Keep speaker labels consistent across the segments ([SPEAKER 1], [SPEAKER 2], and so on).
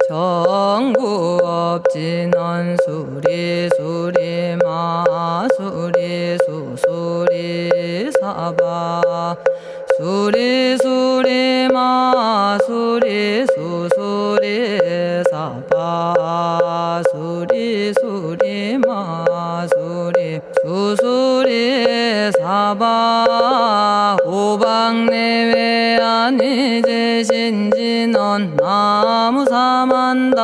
[SPEAKER 1] 정구업진원 수리수리 마수리 수수리 사바 수리수리 마수리 수수리 사바 수리수리 마수리 수수리 사바 오방내외 안이제신진원 나무사만다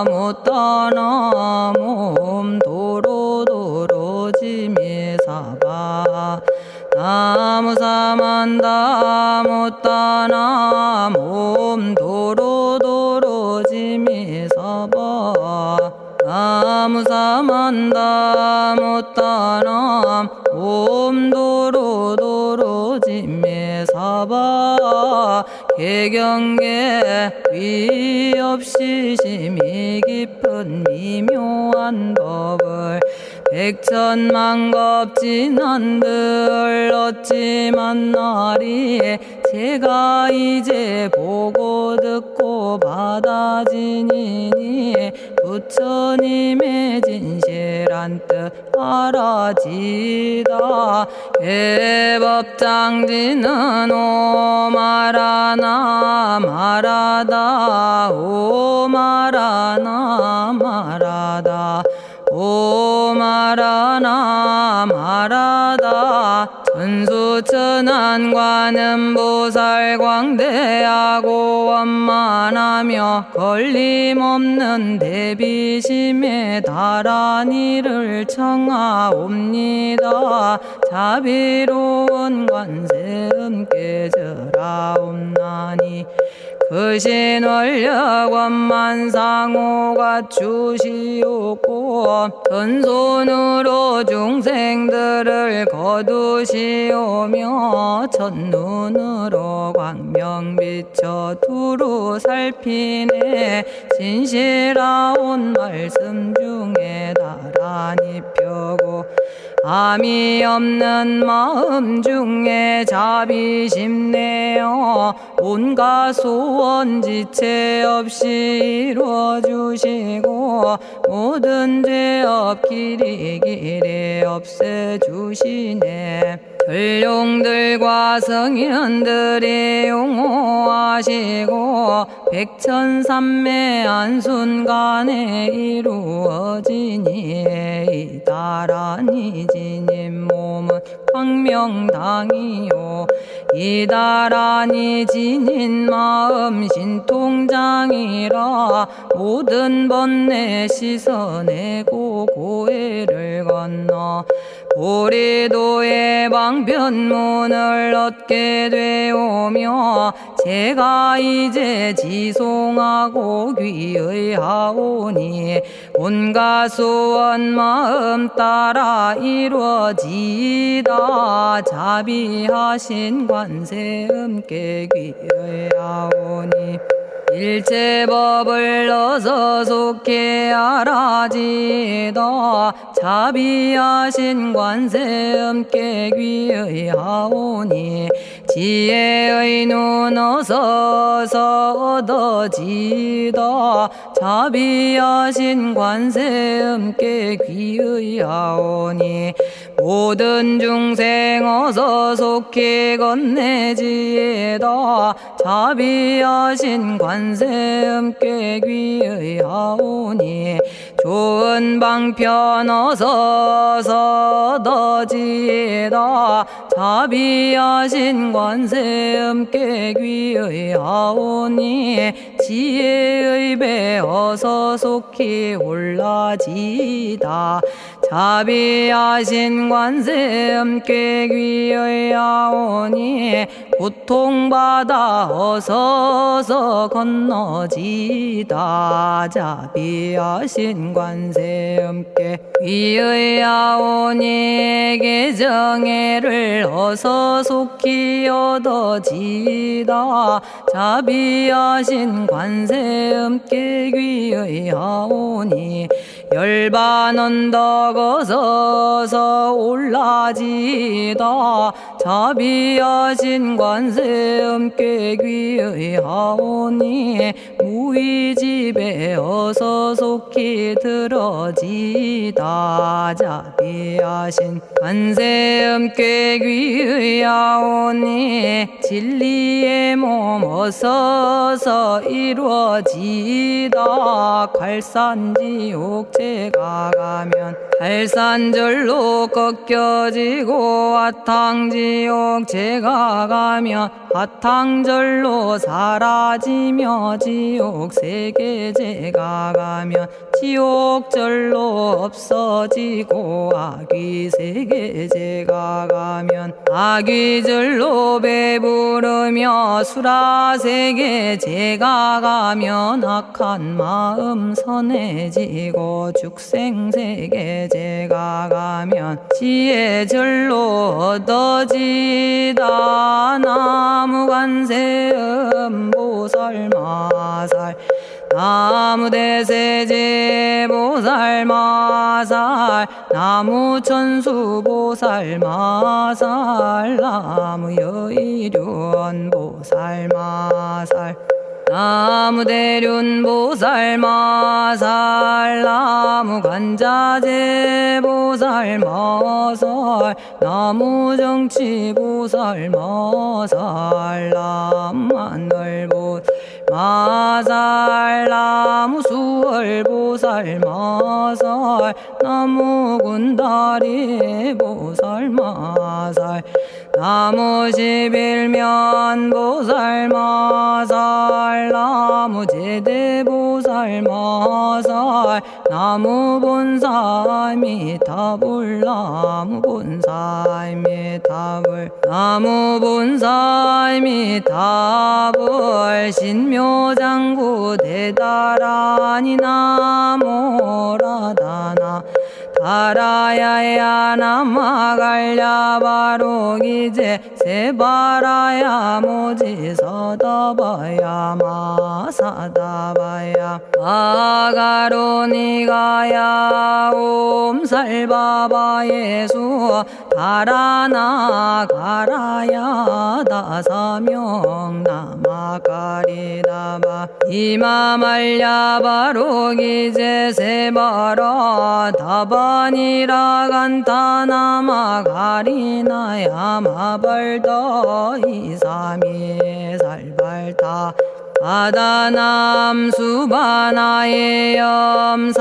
[SPEAKER 1] 못다나 몸 도로도로지미사바 나무사만다 못다나 몸 도로도로지미사바 나무사만다 못다나 몸 도로도로지미사바 개경계 위 없이 심히 깊은 미묘한 법을 백천만겁진한들 어찌 만나리 제가 이제 보고 듣고 받아지니니 부처님의 진실한 뜻 알아지다 대법장지는 오마라나 마라다 오마라나 마라다 오마라나 마라다 천수천안관음보살 광대하고 원만하며 걸림없는 대비심에 달한 이를 청하옵니다. 자비로운 관세음께 절하옵나니 그신 원력 원만상호가 주시옵고 전손으로 중생들을 거두시오며 첫눈으로 광명 비쳐 두루 살피네 진실하온 말씀 중에 나란히 펴고 암이 없는 마음 중에 자비심 내어 온갖 소원 지체 없이 이루어주시고 모든 죄업 길이 없애주시네. 전룡들과 성현들이 용호하시고 백천삼매 한순간에 이루어지니 이다라니 지님 몸은 광명당이요 이다라니 지닌 마음 신통장이라 모든 번뇌 씻어내고 고해를 건너 보리도의 방편문을 얻게 되오며 제가 이제 지송하고 귀의하오니 온갖 소원 마음 따라 이루어지다 자비하신 관세음께 귀의하오니 일체법을 어서 속히 알아지다 자비하신 관세음께 귀의하오니 지혜의 눈 어서 얻어지다 자비하신 관세음께 귀의하오니 모든 중생 어서 속히 건네지다 자비하신 관세음께 귀의하오니 좋은 방편 어서 얻어지다 자비하신 관세음께 귀의하오니 지혜의 배 어서 속히 올라지다 자비하신 관세음께 귀의하오니 고통받아 어서 건너지다 자비하신 관세음께 귀의하오니 개정애를 어서 속히 얻어지다 자비하신 관세음께 귀의하오니 열반 언덕 일어서서 올라지다 자비하신 관세음께 귀의하오니 무의집에 어서 속히 들어지다 자비하신 관세음께 귀의하오니 진리의 몸 어서서 이루어지다 갈산지옥제가 가면 갈산절로 꺾여지고 화탕지옥제가 가면 화탕절로 사라지며 지옥세계제가 가면 지옥절로 없어지고 아귀세계제가 가면 아귀절로 배부르며 수라세계제가 가면 악한 마음 선해지고 죽생세계제가 가면 지혜절로 얻어지다 나무관세음 보살마살 나무대세제 보살마살 나무천수 보살마살 나무여의륜 보살마살 나무대륜 보살마살 나무간자재 보살마살 나무정치 보살마살 나무하늘 보살마살 나무수월 보살마살 나무군다리 보살마살 나무십일면 보살마살 나무제대 보살마살 나무본사미타불 나무본사미타불 나무본사미타불 신묘장구 대다라니 나모라다나 다라야야 남아갈랴 바로기제 세바라야 모지서다바야 마사다바야 아가로니가야 옴살바바예수 다라나 가라야 다사명 나마가리다바 이마말랴 바로기제 세바라 다바니라 간타나마 가리나야 마발더 이사미 살발타 바다남 수바나의 염살바보다남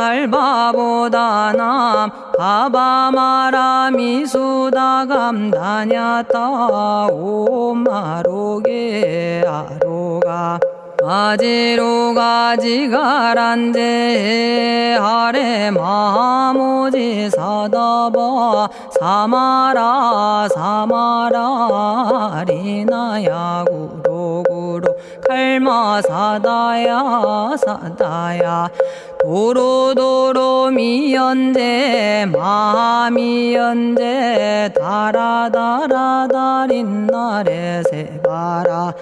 [SPEAKER 1] 바바마라미 수다감다냐타 오마로게 아로가 아지로가 지가란제 하레 마모지 사다바 사마라 사마라 리나야 구로구로 칼마 사다야 사다야 도로도로 미연제 마미연제 다라다라다린나레 세바라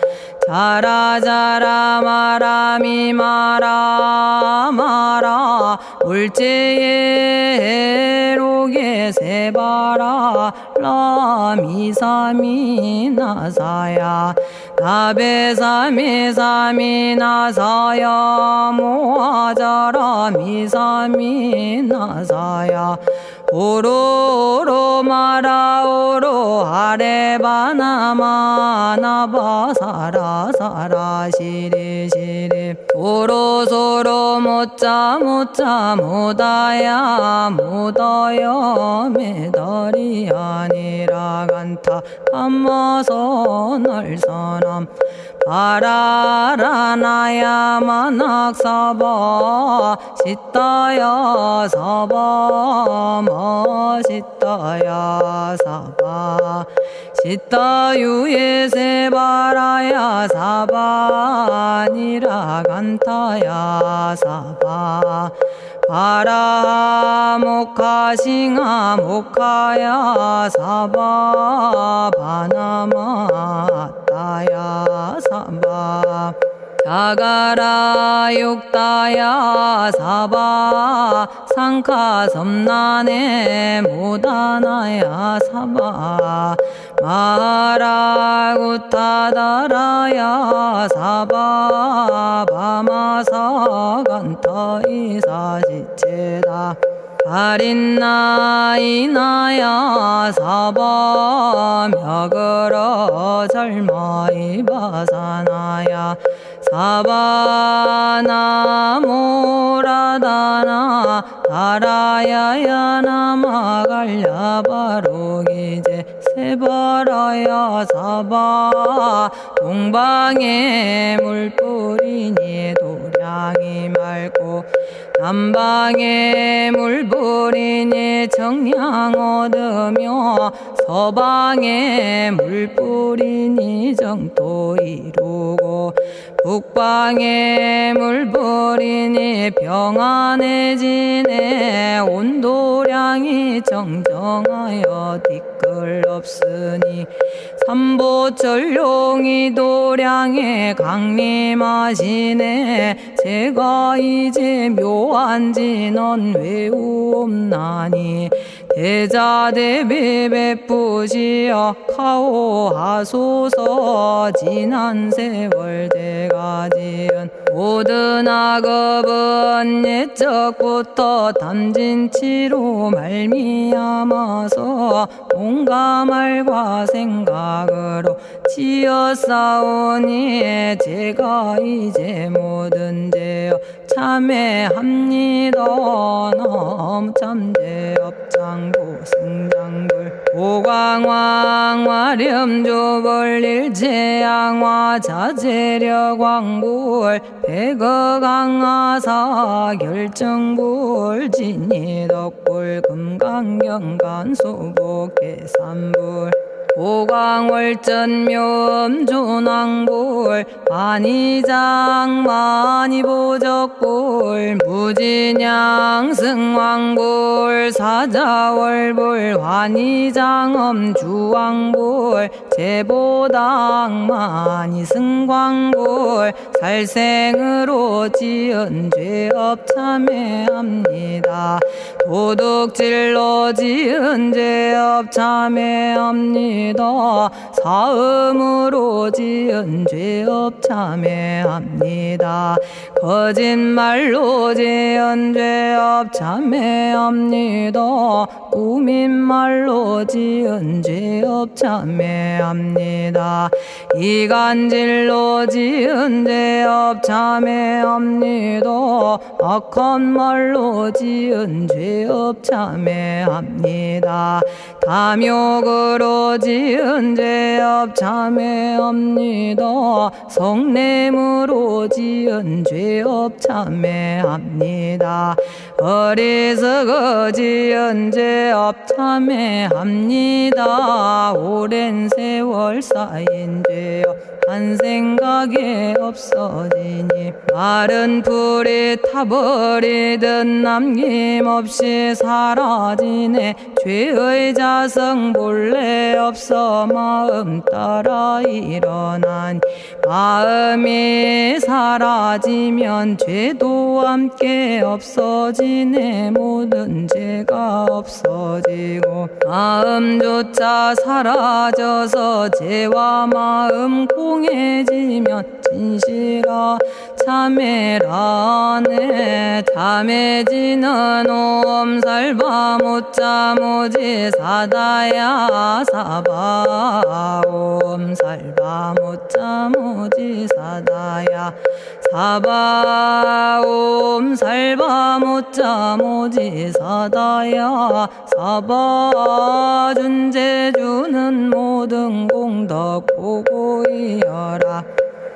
[SPEAKER 1] 자라자라 마라미 마라 마라 울제에 로게 세바라 라미사미 나사야 나베사미사미 나사야 모아자라 미사미 나사야 오로로 마라오로 아레바나마 나바사라 사라 시리 시리 오로소로 못자 못자 못다야 못다여 메달이 아니라 간타 감마서 날선함 바라라나야 만학사바 시타야 사바 마시타야 사바 시타유예 세바라야 사바니라 간타야 사바 바라 모카싱아 모카야 사바 바나마 따야 사바 자가라 육다야 사바 상카 섬난에 모다나야 사바 마라구타다라야 사바 바마사 간타 이사지체다 아린나이나야 사바 며그러 절마이바사나야 사바나모라다나 다라야야 나마갈야바로기제 세바라야 사바 동방에 물뿌리니 도량이 맑고 남방에 물뿌리니 정량 얻으며 서방에 물뿌리니 정토 이루고 북방에 물뿌리니 평안해지네 온도량이 정정하여 뒤끌 없으니 삼보철룡이 도량에 강림하시네 제가 이제 묘한지 넌 외우옵나니 대자대비 베푸시어 카오하소서 지난 세월 제가 지은 모든 악업은 옛적부터 탐진치로 말미암아서 온갖 말과 생각으로 지었사오니 제가 이제 모든 죄업 참회합니다. 넘참죄업장고 승장불 오광왕 화렴조벌 일체양화 자재력왕불 백어강하사 결정불 진이덕불 금강경간소복계산불 오광월전묘음존왕불 반이장 만이보적불 무진양승왕불 사자월불 환희장엄주왕불 제보당 만이승광불 살생으로 지은 죄업 참회합니다. 도둑질로 지은 죄업 참회합니다. 사음으로 지은 죄업 참회합니다. 거짓말로 지은 죄업 참회합니다. 꾸민말로 지은 죄업 참회합니다. 이간질로 지은 죄업 참회합니다. 악한 말로 지은 죄업 참회합니다. 탐욕으로 지은 죄업 참회합니다. 성냄으로 지은 죄업 참회합니다. 어리석어 지은 죄업 참회합니다. 오랜 세월 쌓인 죄업 한 생각에 없어지니 마른 풀이 타버리듯 남김없이 사라지네. 죄의 자성 본래 없어 마음 따라 일어나니 마음이 사라지면 죄도 함께 없어지네. 모든 죄가 없어지고 마음조차 사라져서 죄와 마음 공해지면 진실아 참회라네. 참해지는 옴살바 못자모지 사다야 사바 옴살바 못자모지 사다야 사바 옴살바 못자모지 사다야 사바 준재주는 모든 공덕 보고이여라.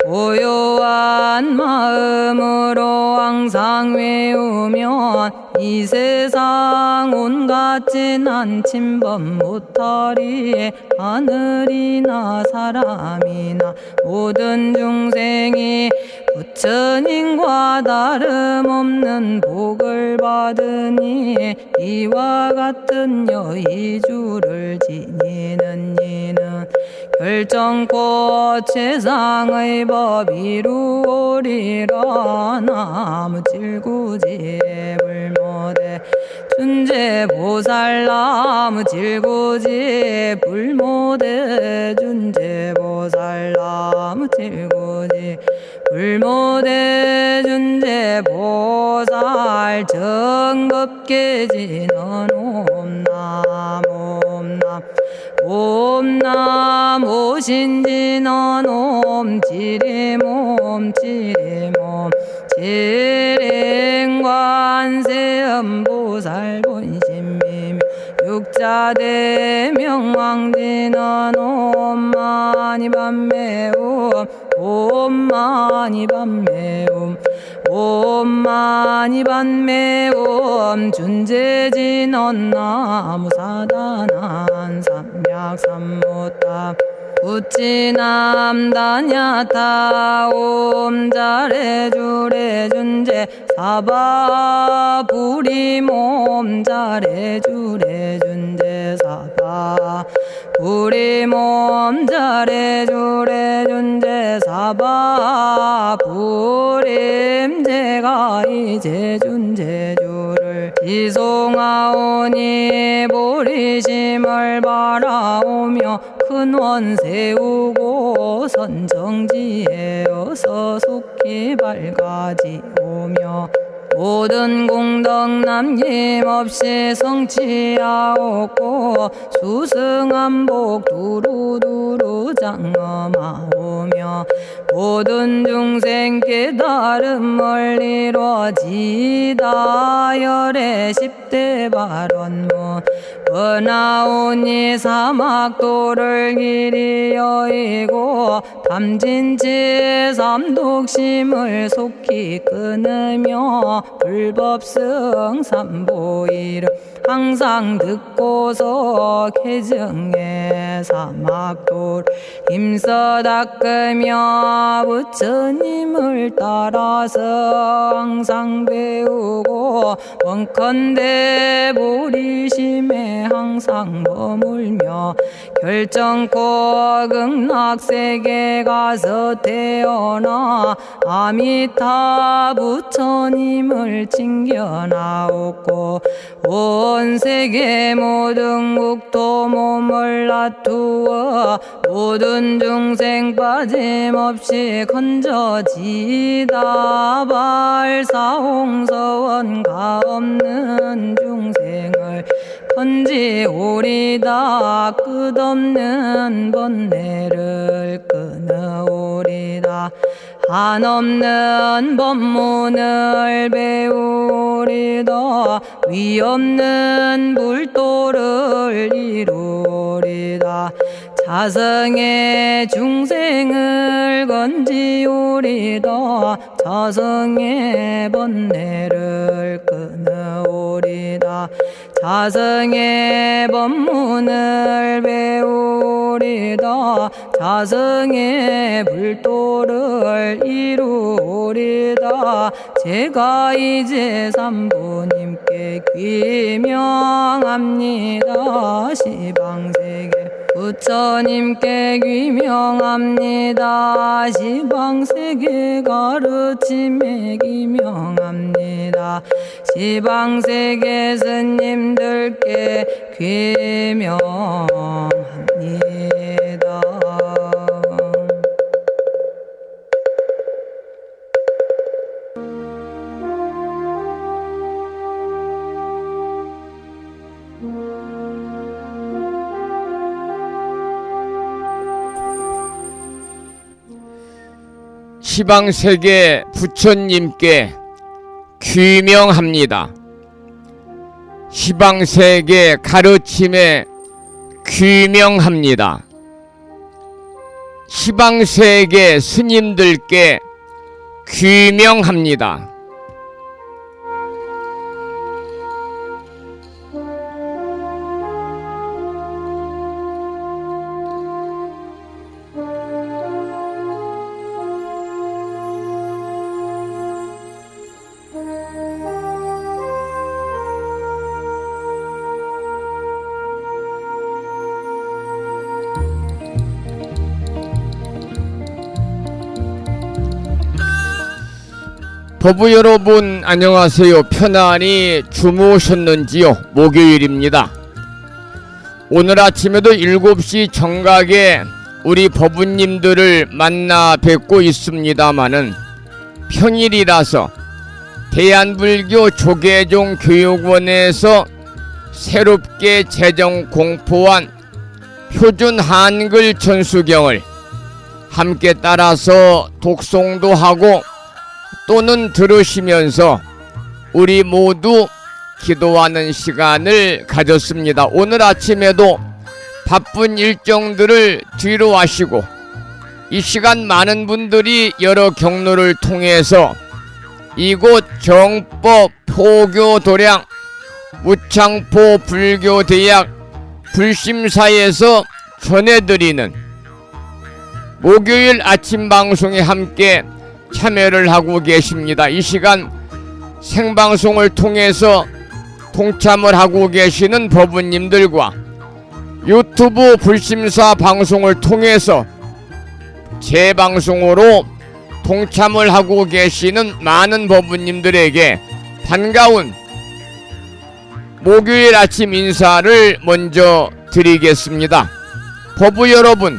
[SPEAKER 1] 고요한 마음으로 항상 외우면 이 세상 온갖 진한 침범 못하리. 하늘이나 사람이나 모든 중생이 부처님과 다름없는 복을 받으니 이와 같은 여의주를 지니는 이는 결정코 최상의 법 이루오리라. 나무질구지 불모대 준재보살. 나무질구지 불모대 준재보살. 나무질구지 불모대 준재보살. 정법계지는 옴남 옴남 옴남 오신지는 옴지리몸 지리몸 지랭관세음보살 본심미묘 육자대명왕지는 옴마니밤매옴 옴마니밤매옴 옴마니밤매옴 준재진언 나무사단한 삼약삼무탑 우치남다냐타 옴자레주레 준재 사바 부리몸 자레주레 준재 사바 부리몸 자레주레 준재 사바 부림. 제가 이제 준재주를 지송하오니 보리심을 바라오며 큰원 세우고 선정지에 어서 속히 밝아지오며 모든 공덕 남김없이 성취하옵고 수승한복 두루두루 장엄하오며 모든 중생 깨달음을 이루어지다. 열의 10대 발언문 번하오니 사막도를 길이 여의고 탐진치 삼독심을 속히 끊으며 불법승 삼보이를 항상 듣고서 개정해 사막도를 힘써 닦으며 부처님을 따라서 항상 배우고 원컨대 보리심에 항상 머물며 결정코 극락세계 가서 태어나 아미타 부처님을 챙겨나오고 온 세계 모든 국토 몸을 놔두어 모든 중생 빠짐없이 건져지다. 발사홍서원가 없는 중생을 건지오리다. 끝없는 번뇌를 끊어오리다. 한없는 법문을 배우리다. 위없는 불도를 이루리다. 자성의 중생을 건지오리다. 자성의 번뇌를 끊어오리다. 자성의 법문을 배우리다. 자성의 불도를 이루리다. 제가 이제 삼부님께 귀명합니다. 시방세계 부처님께 귀명합니다. 시방세계 가르침에 귀명합니다. 시방세계 스님들께 귀명합니다.
[SPEAKER 2] 시방세계 부처님께 귀명합니다. 시방세계 가르침에 귀명합니다. 시방세계 스님들께 귀명합니다. 법부 여러분 안녕하세요. 편안히 주무셨는지요? 목요일입니다. 오늘 아침에도 7시 정각에 우리 법부님들을 만나 뵙고 있습니다마는 평일이라서 대한불교 조계종 교육원에서 새롭게 제정 공포한 표준 한글 천수경을 함께 따라서 독송도 하고 또는 들으시면서 우리 모두 기도하는 시간을 가졌습니다. 오늘 아침에도 바쁜 일정들을 뒤로 하시고 이 시간 많은 분들이 여러 경로를 통해서 이곳 정법 포교도량 무창포 불교대학 불심사에서 전해드리는 목요일 아침 방송에 함께 참여를 하고 계십니다. 이 시간 생방송을 통해서 동참을 하고 계시는 법부님들과 유튜브 불심사 방송을 통해서 재방송으로 동참을 하고 계시는 많은 법부님들에게 반가운 목요일 아침 인사를 먼저 드리겠습니다. 법부 여러분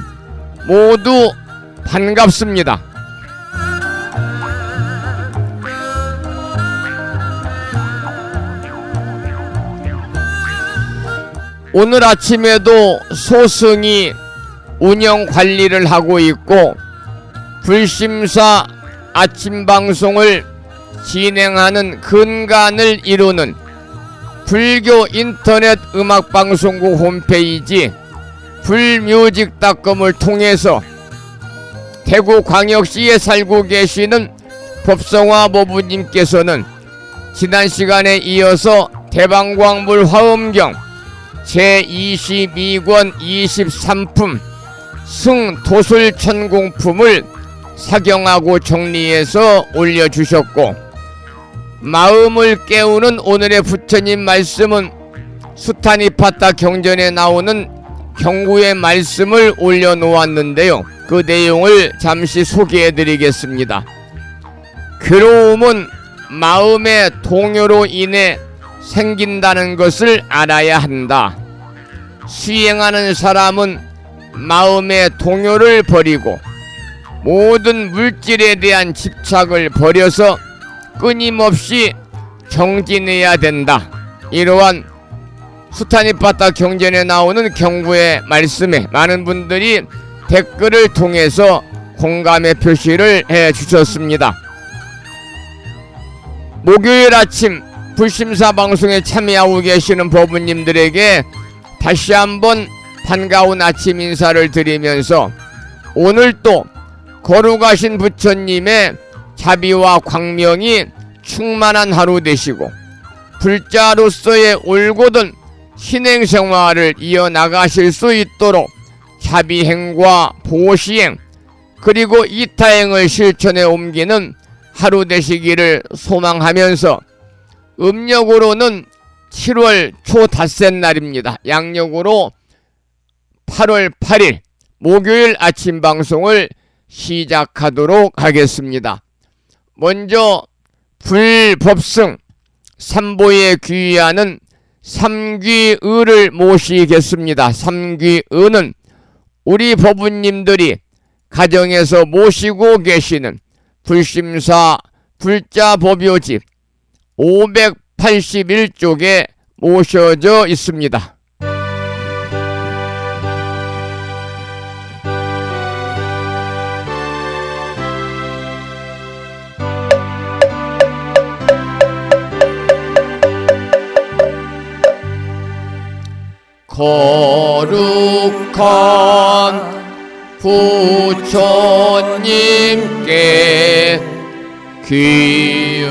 [SPEAKER 2] 모두 반갑습니다. 오늘 아침에도 소승이 운영 관리를 하고 있고 불심사 아침 방송을 진행하는 근간을 이루는 불교 인터넷 음악방송국 홈페이지 불뮤직닷컴을 통해서 대구광역시에 살고 계시는 법성화 법부님께서는 지난 시간에 이어서 대방광불 화엄경 제22권 23품 승도술천공품을 사경하고 정리해서 올려주셨고 마음을 깨우는 오늘의 부처님 말씀은 수타니파타 경전에 나오는 경구의 말씀을 올려놓았는데요. 그 내용을 잠시 소개해드리겠습니다. 괴로움은 마음의 동요로 인해 생긴다는 것을 알아야 한다. 수행하는 사람은 마음의 동요를 버리고 모든 물질에 대한 집착을 버려서 끊임없이 정진해야 된다. 이러한 수타니파타 경전에 나오는 경구의 말씀에 많은 분들이 댓글을 통해서 공감의 표시를 해 주셨습니다. 목요일 아침 불심사 방송에 참여하고 계시는 법부님들에게 다시 한번 반가운 아침 인사를 드리면서 오늘 또 거룩하신 부처님의 자비와 광명이 충만한 하루 되시고 불자로서의 올곧은 신행생활을 이어나가실 수 있도록 자비행과 보시행 그리고 이타행을 실천에 옮기는 하루 되시기를 소망하면서 음력으로는 7월 초 닷새 날입니다. 양력으로 8월 8일 목요일 아침 방송을 시작하도록 하겠습니다. 먼저 불법승 삼보에 귀의하는 삼귀의를 모시겠습니다. 삼귀의는 우리 법부님들이 가정에서 모시고 계시는 불심사 불자법요집 581쪽에 모셔져 있습니다. 거룩한 부처님께 귀의합니다.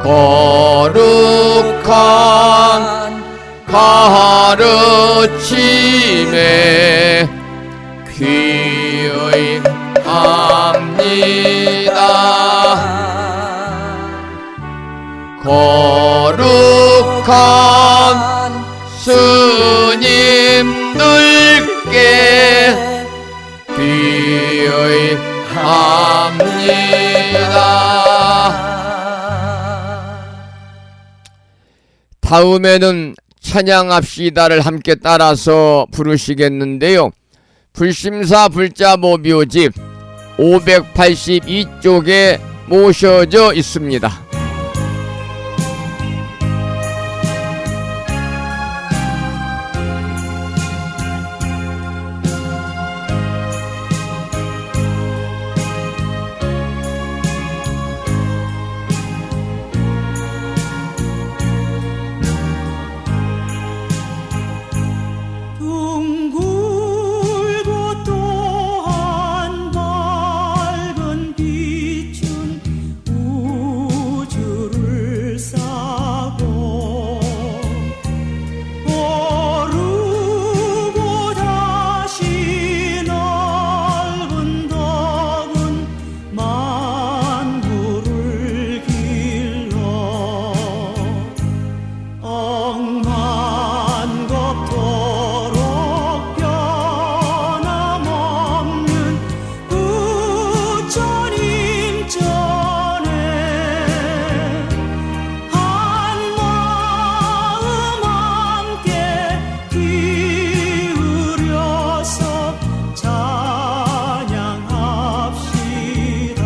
[SPEAKER 2] 거룩한 가르침에 귀의합니다. 거룩한 스님들께 다음에는 찬양합시다를 함께 따라서 부르시겠는데요. 불심사 불자보묘집 582쪽에 모셔져 있습니다.
[SPEAKER 3] 둥글고 또한 밝은 빛은 우주를 싸고 오르고 다시 넓은 덕은 만물을 길러 억만겁도록 변함없는 부처님 전에 한마음 함께 기울여서 찬양합시다.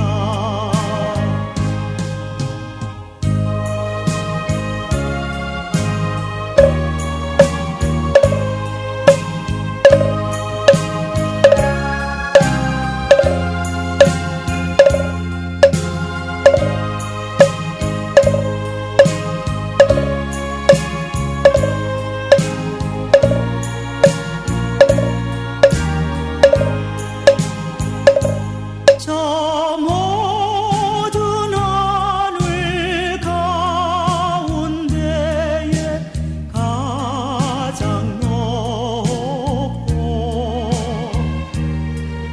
[SPEAKER 3] 저 모든 하늘 가운데에 가장 높고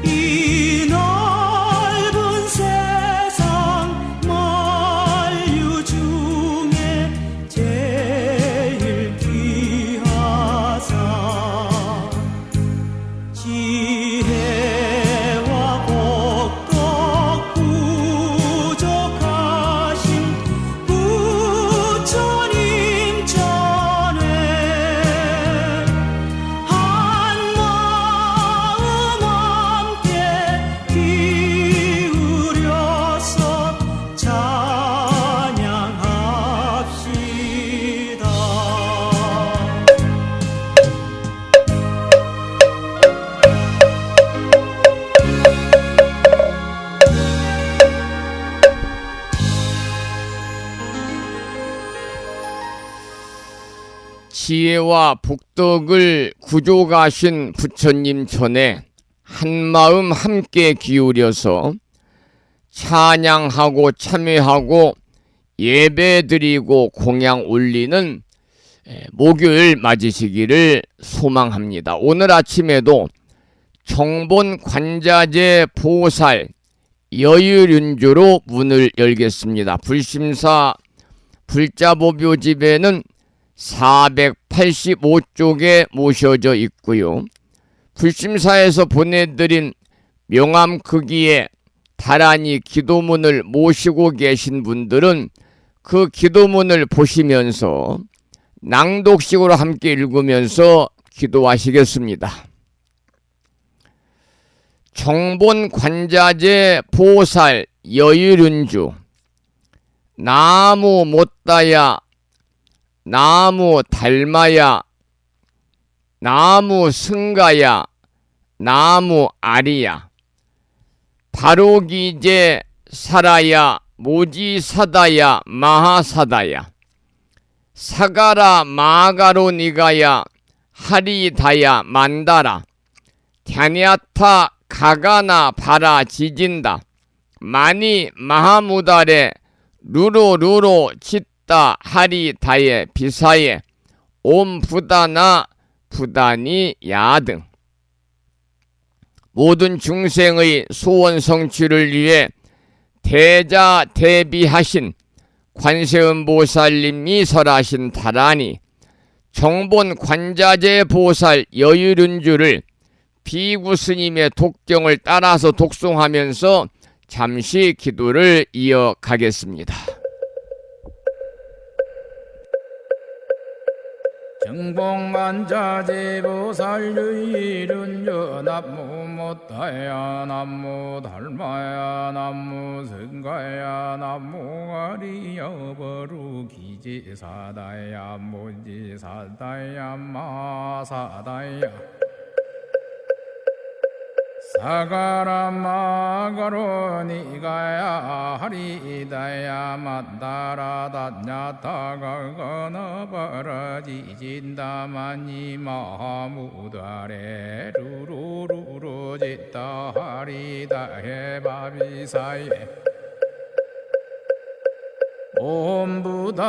[SPEAKER 3] 이 넓은 세상 만유 중에 제일 귀하사 지혜와 복덕 부족하신 부처님 전에 한마음 함께 기울여서 찬양합시다.
[SPEAKER 2] 지혜와 복덕을 구족하신 부처님 전에 한마음 함께 기울여서 찬양하고 참회하고 예배드리고 공양 올리는 목요일 맞으시기를 소망합니다. 오늘 아침에도 정본 관자재 보살 여유륜주로 문을 열겠습니다. 불심사 불자보묘집에는 485쪽에 모셔져 있고요. 불심사에서 보내드린 명암 크기의 다란이 기도문을 모시고 계신 분들은 그 기도문을 보시면서 낭독식으로 함께 읽으면서 기도하시겠습니다. 정본 관자재 보살 여유륜주 나무 못다야 나무 달마야 나무 승가야 나무 아리야 바로기제 사라야 모지사다야 마하사다야 사가라 마가로 니가야 하리다야 만다라 갸냐타 가가나 바라 지진다 마니 마하무다레 루로 치따 하리다예 비사예 옴 부다나 부다니 야등 모든 중생의 소원 성취를 위해 대자 대비하신 관세음보살님이 설하신 다라니 정본 관자재 보살 여유륜주를 비구스님의 독경을 따라서 독송하면서 잠시 기도를 이어가겠습니다.
[SPEAKER 4] 정복만자제보살유일은요 남무 못다야 남무 달마야 남무 성가야 남무 아리여버루 기지사다야 무지사다야 마사다야 사가라마가로 니가야 하리다야 만다라다냐타가거나바라지진다마니 마무다레 루루루루 짓다 하리다해 바비사예 옴부다나부다니야드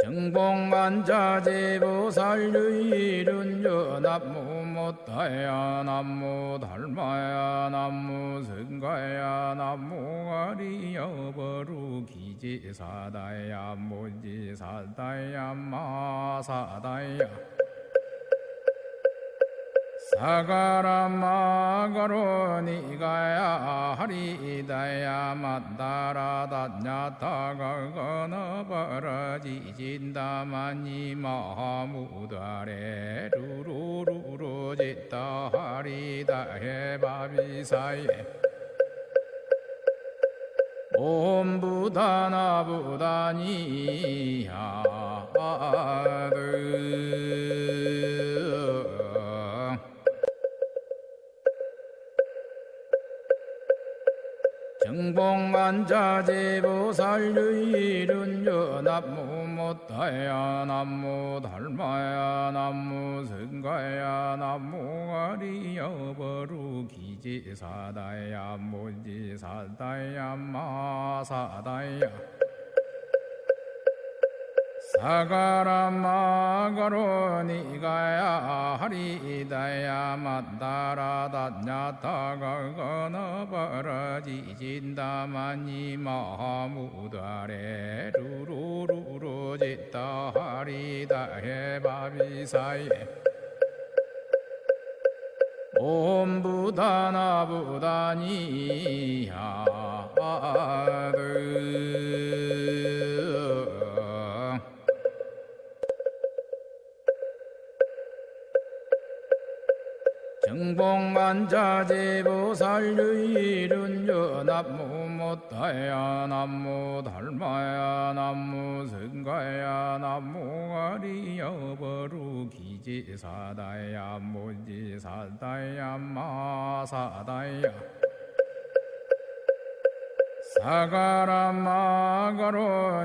[SPEAKER 4] 정복만자제보살유일은요 남무 못다야 남무 달마야 남무 성가야 남무 아리여버루 기지사다야 무지사다야 마사다야 사가라마가로 니가야 하리다야 만다라다냐타가거나바라지진다마니 마무다레 루루루루 짓다 하리다해 바비사예 옴부다나부다니야드 정복만자제보살유일은요 남무 못다야 남무 달마야 남무 성가야 남무 아리여버루 기지사다야 무지사다야 마사다야 사가라마가로 니가야 하리다야 만다라다냐타가거나바라지진다마니 마무다레 루루루루 짓다 하리다해 바비사예 옴부다나부다니야드 정복만자제보살유일은요 남무 못다야 남무 달마야 남무 성가야 남무 아리여버루 기지사다야 무지사다야 마사다야 사가라마가로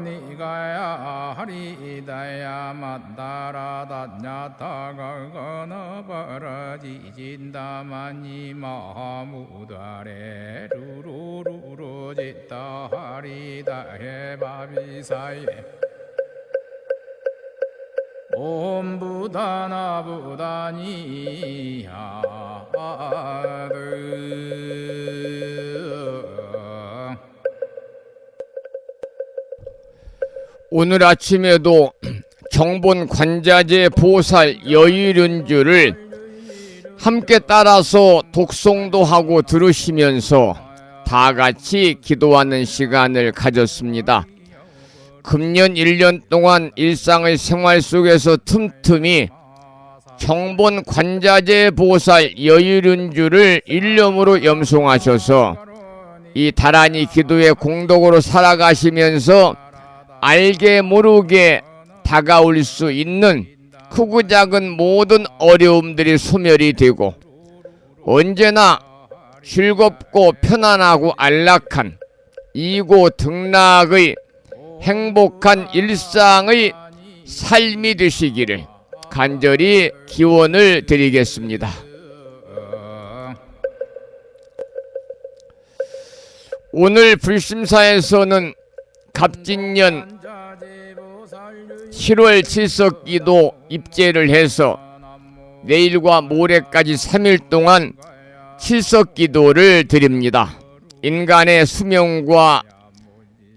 [SPEAKER 4] 니가야 하리다야 만다라다냐타가거나바라지진다마니 마무다레 루루루루 짓다 하리다해 바비사예 옴부다나부다니야드
[SPEAKER 2] 오늘 아침에도 정본 관자재 보살 여의륜주를 함께 따라서 독송도 하고 들으시면서 다 같이 기도하는 시간을 가졌습니다. 금년 1년 동안 일상의 생활 속에서 틈틈이 정본 관자재 보살 여의륜주를 일념으로 염송하셔서 이 다란이 기도의 공덕으로 살아가시면서 알게 모르게 다가올 수 있는 크고 작은 모든 어려움들이 소멸이 되고 언제나 즐겁고 편안하고 안락한 이고 등락의 행복한 일상의 삶이 되시기를 간절히 기원을 드리겠습니다. 오늘 불심사에서는 갑진년 7월 칠석기도 입제를 해서 내일과 모레까지 3일 동안 칠석기도를 드립니다. 인간의 수명과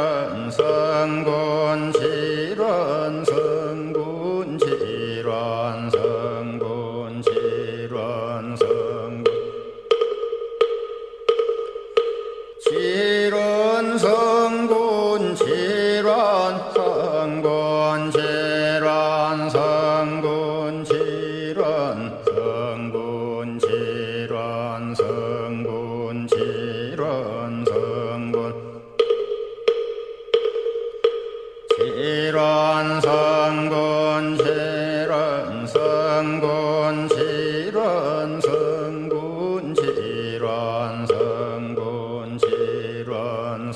[SPEAKER 4] 질환 성군 질환 성군 질환 성군 질환 성군 질환 성군 질환 성군 질환 성군 질환 성군 질환 성군 질환 성군 질환 성군 질환 성군 질환 성군 질환 성군 질환 성군 질환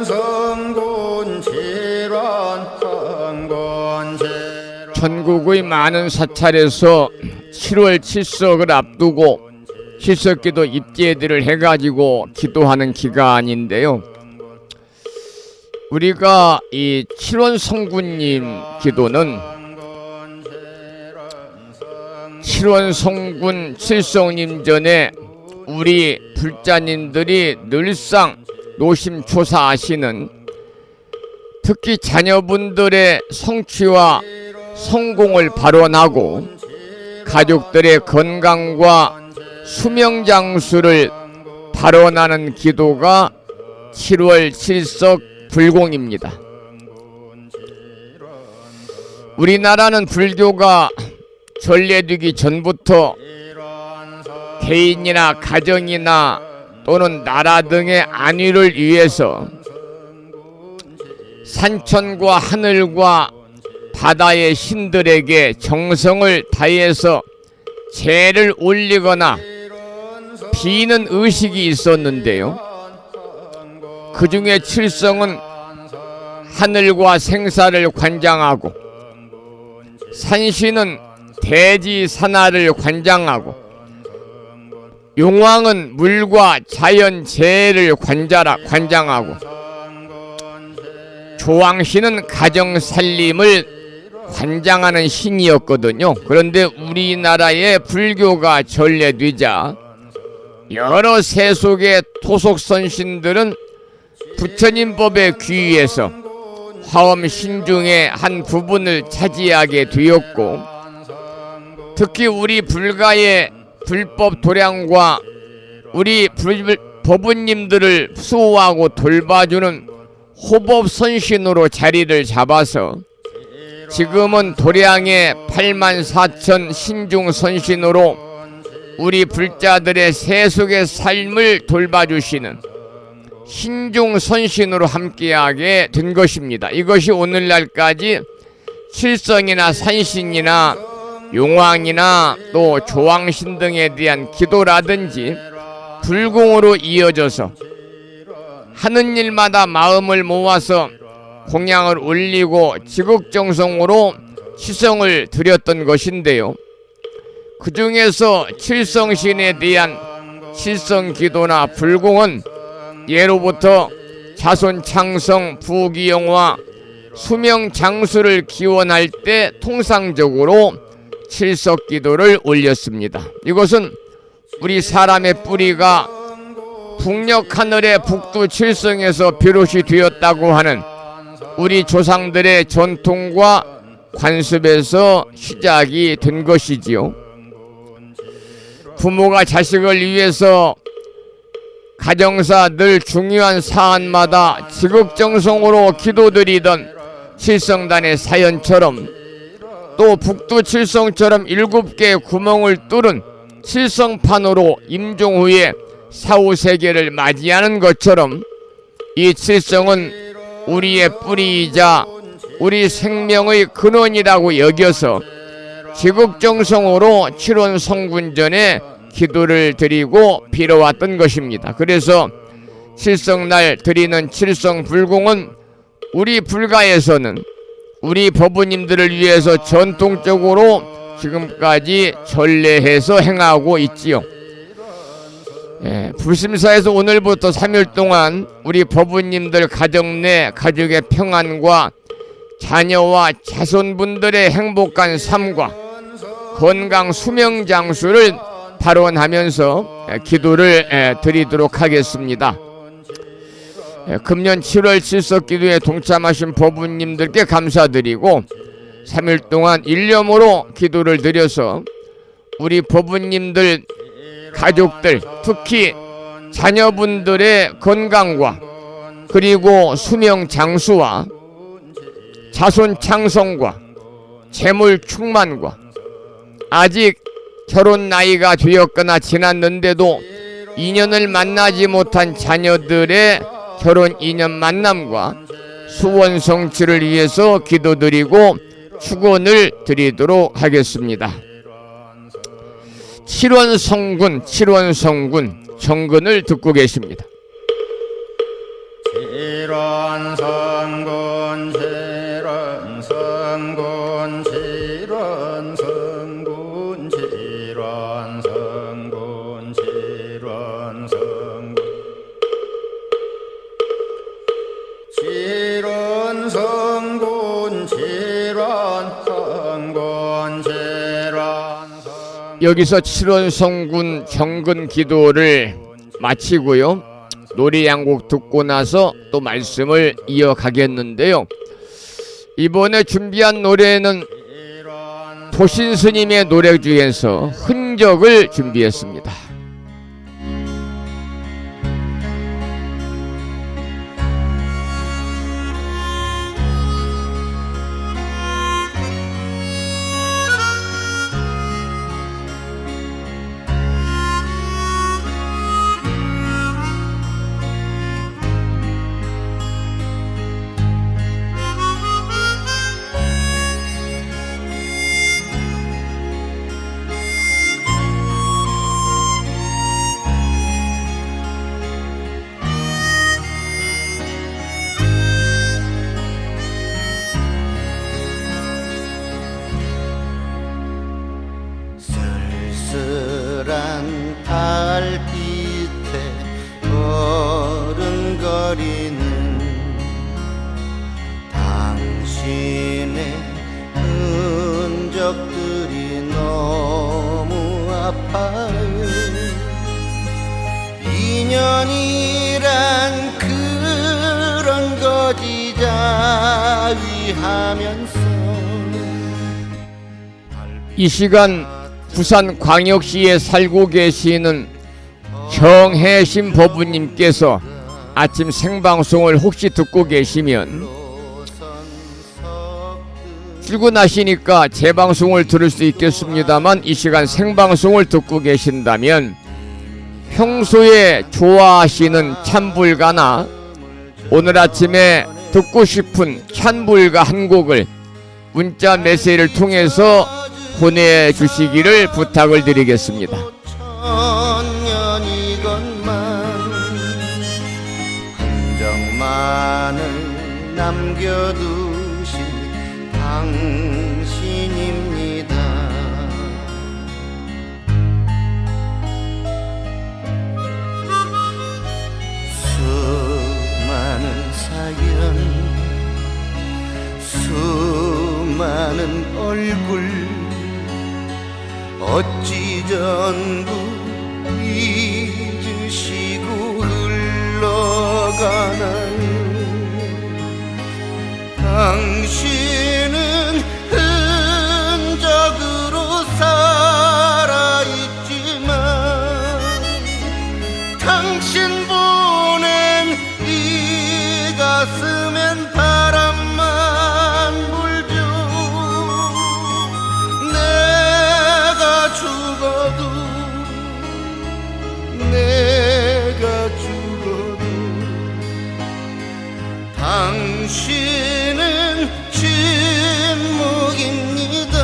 [SPEAKER 4] 성군 질환 성군 질환
[SPEAKER 2] 전국의 많은 사찰에서 7월 칠석을 앞두고 칠석기도 입제들을 해가지고 기도하는 기간인데요. 우리가 이 칠원성군님 기도는 칠원성군 칠성님 전에 우리 불자님들이 늘상 노심초사하시는, 특히 자녀분들의 성취와 성공을 발원하고 가족들의 건강과 수명장수를 발원하는 기도가 7월 칠석 불공입니다. 우리나라는 불교가 전래되기 전부터 개인이나 가정이나 또는 나라 등의 안위를 위해서 산천과 하늘과 바다의 신들에게 정성을 다해서 제를 올리거나 비는 의식이 있었는데요. 그 중에 칠성은 하늘과 생사를 관장하고, 산신은 대지 산하를 관장하고, 용왕은 물과 자연 재해를 관장하고, 조왕신은 가정 살림을 관장하는 신이었거든요. 그런데 우리나라에 불교가 전래되자 여러 세속의 토속선신들은 부처님법에 귀의해서 화엄 신중의 한 부분을 차지하게 되었고, 특히 우리 불가의 불법 도량과 우리 법부님들을 수호하고 돌봐주는 호법선신으로 자리를 잡아서 지금은 도량의 84,000 신중선신으로 우리 불자들의 세속의 삶을 돌봐주시는 신중선신으로 함께하게 된 것입니다. 이것이 오늘날까지 칠성이나 산신이나 용왕이나 또 조왕신 등에 대한 기도라든지 불공으로 이어져서 하는 일마다 마음을 모아서 공양을 올리고 지극정성으로 시성을 드렸던 것인데요. 그 중에서 칠성신에 대한 칠성기도나 불공은 예로부터 자손 창성 부귀영화 수명장수를 기원할 때 통상적으로 칠석기도를 올렸습니다. 이것은 우리 사람의 뿌리가 북녘하늘의 북두 칠성에서 비롯이 되었다고 하는 우리 조상들의 전통과 관습에서 시작이 된 것이지요. 부모가 자식을 위해서 가정사 늘 중요한 사안마다 지극정성으로 기도드리던 칠성단의 사연처럼, 또 북두 칠성처럼 7개의 구멍을 뚫은 칠성판으로 임종 후에 사후세계를 맞이하는 것처럼 이 칠성은 우리의 뿌리이자 우리 생명의 근원이라고 여겨서 지극정성으로 칠원성군전에 기도를 드리고 빌어왔던 것입니다. 그래서 칠성날 드리는 칠성불공은 우리 불가에서는 우리 법부님들을 위해서 전통적으로 지금까지 전례해서 행하고 있지요. 불심사에서 오늘부터 3일 동안 우리 법부님들 가정 내 가족의 평안과 자녀와 자손분들의 행복한 삶과 건강 수명장수를 발언하면서 기도를 드리도록 하겠습니다. 금년 7월 칠석기도에 동참하신 법우님들께 감사드리고 3일 동안 일념으로 기도를 드려서 우리 법우님들 가족들, 특히 자녀분들의 건강과 그리고 수명 장수와 자손 창성과 재물 충만과 아직 결혼 나이가 되었거나 지났는데도 인연을 만나지 못한 자녀들의 결혼 인연 만남과 수원 성취를 위해서 기도드리고 축원을 드리도록 하겠습니다. 칠원성군 정근을 듣고 계십니다.
[SPEAKER 4] 칠원성군 칠원성군 칠원성군 칠원성군 칠원성군 칠원성군 칠원성군 칠원성군
[SPEAKER 2] 여기서 칠원성군 정근 기도를 마치고요. 노래 한 곡 듣고 나서 또 말씀을 이어가겠는데요. 이번에 준비한 노래는 도신스님의 노래 중에서 흔적을 준비했습니다.
[SPEAKER 5] 쓸쓸한 달빛에 어른거리는 당신의 흔적들이 너무 아파요. 인연이란 그런 거지 자위하면서
[SPEAKER 2] 이 시간 부산광역시에 살고 계시는 정혜심 법우님께서 아침 생방송을 혹시 듣고 계시면 출근하시니까 재방송을 들을 수 있겠습니다만 이 시간 생방송을 듣고 계신다면 평소에 좋아하시는 찬불가나 오늘 아침에 듣고 싶은 찬불가 한 곡을 문자 메시지를 통해서 보내주시기를 부탁을 드리겠습니다.
[SPEAKER 5] 천년이건만 흔적만을 남겨두신 당신입니다. 수많은 사연 수많은 얼굴 어찌 전부 잊으시고 흘러가나요. 당신은 흔적으로 살아있지만 당신 보낸 이 가슴엔 바람만 불죠. 내가 죽어도 당신은 침묵입니다.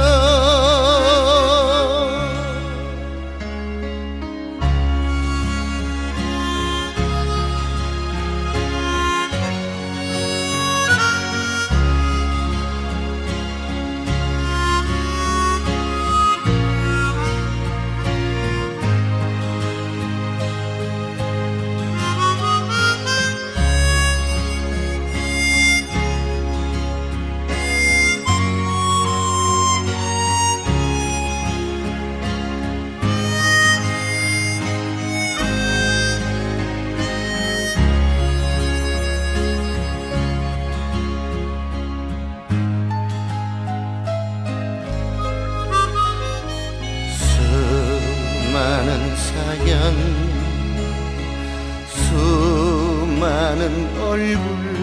[SPEAKER 5] 빛나는 얼굴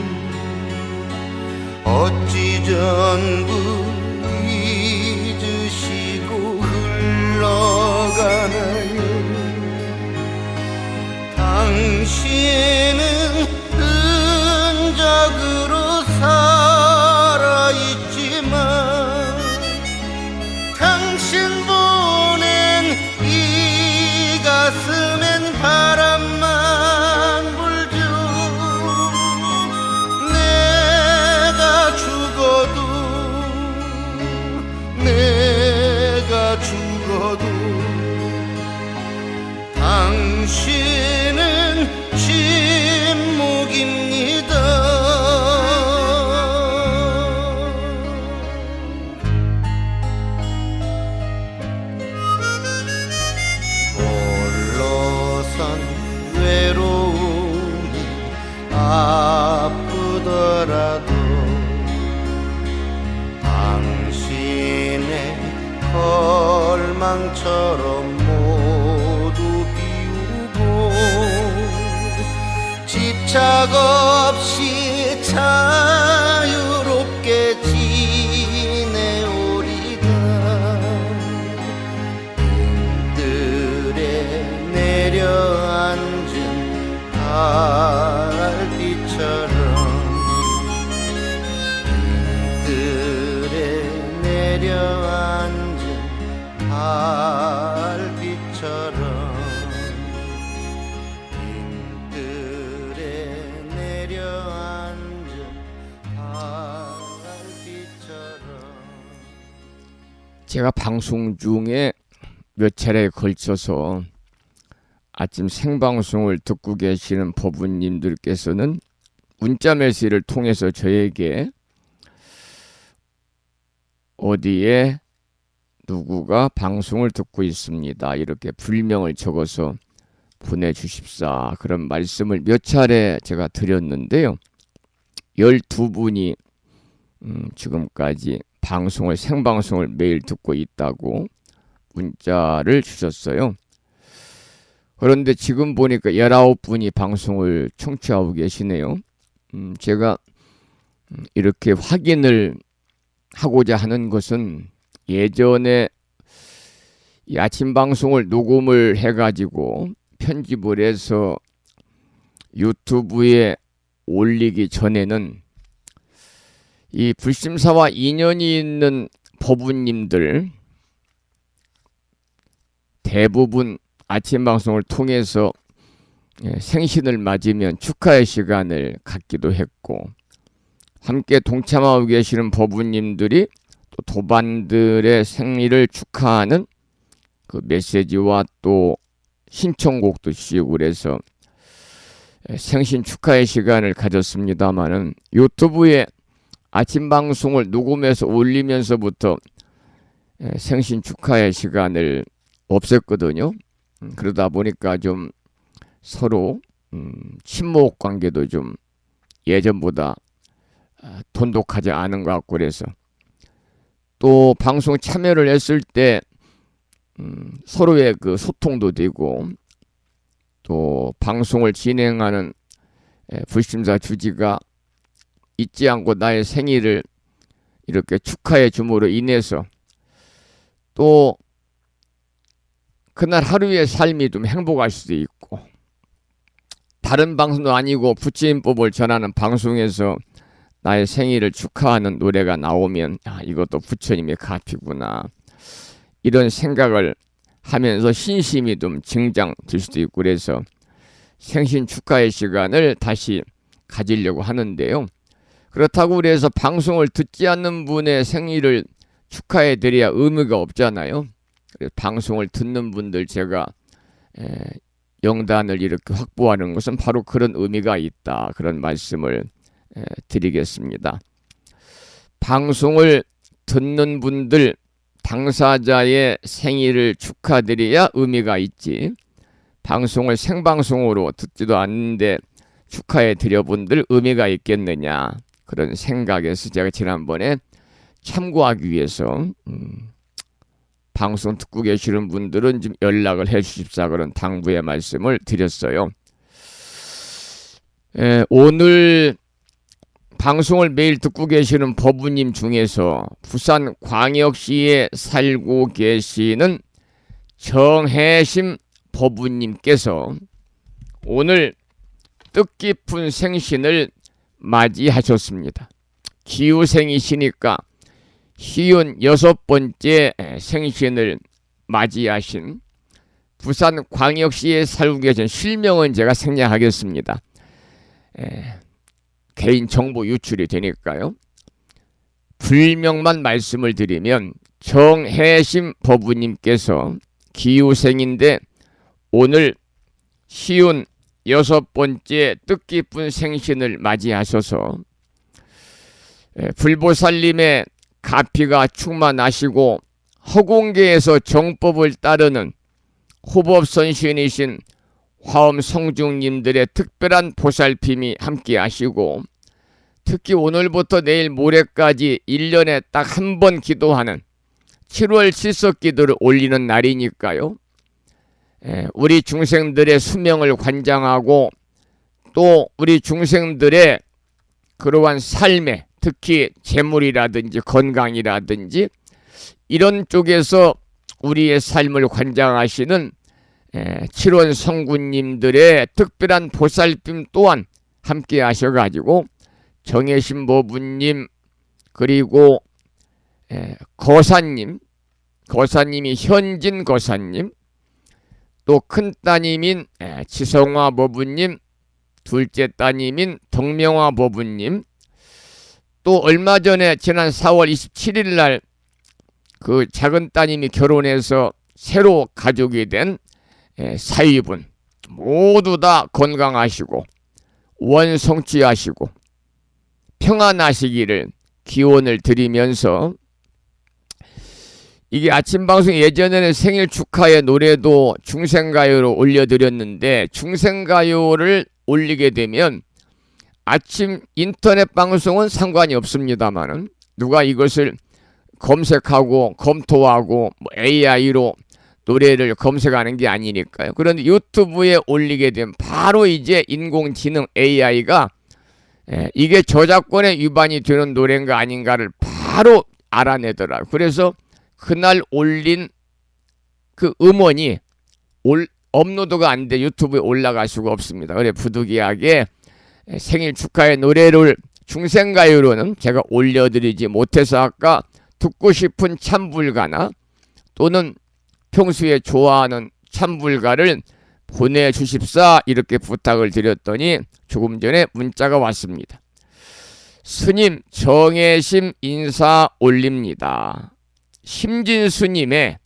[SPEAKER 5] 어찌 전부 잊으시고 흘러가나요. 당신은 흔적으로 살아있지만 당신 보낸 이 가슴엔 바람만 불죠. 내가 죽어도 당신은 침묵입니다. 홀로 선 외로움이 아프더라도 당신의 걸망처럼 모두 비우고 집착 없이 자유롭게 지내오리다. 빈들에 내려앉은 달빛처럼 내려앉은 달빛처럼 빈들에 내려앉은 달빛처럼.
[SPEAKER 2] 제가 방송 중에 몇 차례에 걸쳐서 아침 생방송을 듣고 계시는 법우님들께서는 문자 메시지를 통해서 저에게 어디에 누구가 방송을 듣고 있습니다, 이렇게 불명을 적어서 보내주십사, 그런 말씀을 몇 차례 제가 드렸는데요. 12분이 지금까지 생방송을 매일 듣고 있다고 문자를 주셨어요. 그런데 지금 보니까 19분이 방송을 청취하고 계시네요. 제가 이렇게 확인을 하고자 하는 것은 예전에 이 아침 방송을 녹음을 해가지고 편집을 해서 유튜브에 올리기 전에는 이 불심사와 인연이 있는 법우님들 대부분 아침 방송을 통해서 생신을 맞으면 축하의 시간을 갖기도 했고, 함께 동참하고 계시는 법우님들이 또 도반들의 생일을 축하하는 그 메시지와 또 신청곡도 씌우고 그래서 생신 축하의 시간을 가졌습니다마는 유튜브에 아침 방송을 녹음해서 올리면서부터 생신 축하의 시간을 없앴거든요. 그러다 보니까 좀 서로 친목 관계도 좀 예전보다 돈독하지 않은 것 같고, 그래서 또 방송 참여를 했을 때 서로의 그 소통도 되고, 또 방송을 진행하는 불심사 주지가 잊지 않고 나의 생일을 이렇게 축하해 줌으로 인해서 또 그날 하루의 삶이 좀 행복할 수도 있고, 다른 방송도 아니고 부처님법을 전하는 방송에서 나의 생일을 축하하는 노래가 나오면 이것도 부처님의 가피구나, 이런 생각을 하면서 신심이 좀 증장될 수도 있고, 그래서 생신 축하의 시간을 다시 가지려고 하는데요. 그렇다고 그래서 방송을 듣지 않는 분의 생일을 축하해 드려야 의미가 없잖아요. 그래서 방송을 듣는 분들 제가 영단을 이렇게 확보하는 것은 바로 그런 의미가 있다, 그런 말씀을 드리겠습니다. 방송을 듣는 분들 당사자의 생일을 축하드려야 의미가 있지, 방송을 생방송으로 듣지도 않는데 축하해 드려본들 의미가 있겠느냐, 그런 생각에서 제가 지난번에 참고하기 위해서 방송 듣고 계시는 분들은 좀 연락을 해 주십사, 그런 당부의 말씀을 드렸어요. 오늘 방송을 매일 듣고 계시는 법우님 중에서 부산 광역시에 살고 계시는 정혜심 법우님께서 오늘 뜻깊은 생신을 맞이하셨습니다. 기후생이시니까 56번째 생신을 맞이하신 부산 광역시에 살고 계신 실명은 제가 생략하겠습니다. 개인 정보 유출이 되니까요. 불명만 말씀을 드리면 정혜심 법우님께서 기후생인데 오늘 56번째 뜻깊은 생신을 맞이하셔서 불보살님의 가피가 충만하시고 허공계에서 정법을 따르는 호법선신이신 화엄성중님들의 특별한 보살핌이 함께 하시고 특히 오늘부터 내일 모레까지 1년에 딱 한 번 기도하는 7월 칠석기도를 올리는 날이니까요. 우리 중생들의 수명을 관장하고 또 우리 중생들의 그러한 삶에 특히 재물이라든지 건강이라든지 이런 쪽에서 우리의 삶을 관장하시는 칠원 성군님들의 특별한 보살핌 또한 함께 하셔가지고 정혜심 법우님 그리고 거사님이 현진 거사님 또 큰 따님인 지성화 법우님 둘째 따님인 덕명화 법우님 또 얼마 전에 지난 4월 27일 날 그 작은 따님이 결혼해서 새로 가족이 된 사위분 모두 다 건강하시고 원성취하시고 평안하시기를 기원을 드리면서 이게 아침 방송 예전에는 생일 축하의 노래도 중생가요로 올려드렸는데 중생가요를 올리게 되면 아침 인터넷 방송은 상관이 없습니다만은 누가 이것을 검색하고 검토하고 AI로 노래를 검색하는 게 아니니까요. 그런데 유튜브에 올리게 되면 바로 이제 인공지능 AI가 이게 저작권에 위반이 되는 노래인가 아닌가를 바로 알아내더라고요. 그래서 그날 올린 그 음원이 업로드가 안 돼 유튜브에 올라갈 수가 없습니다. 그래 부득이하게 생일 축하의 노래를 중생가요로는 제가 올려드리지 못해서 아까 듣고 싶은 참불가나 또는 평소에 좋아하는 참불가를 보내주십사 이렇게 부탁을 드렸더니 조금 전에 문자가 왔습니다. 스님 정혜심 인사 올립니다. 심진스님의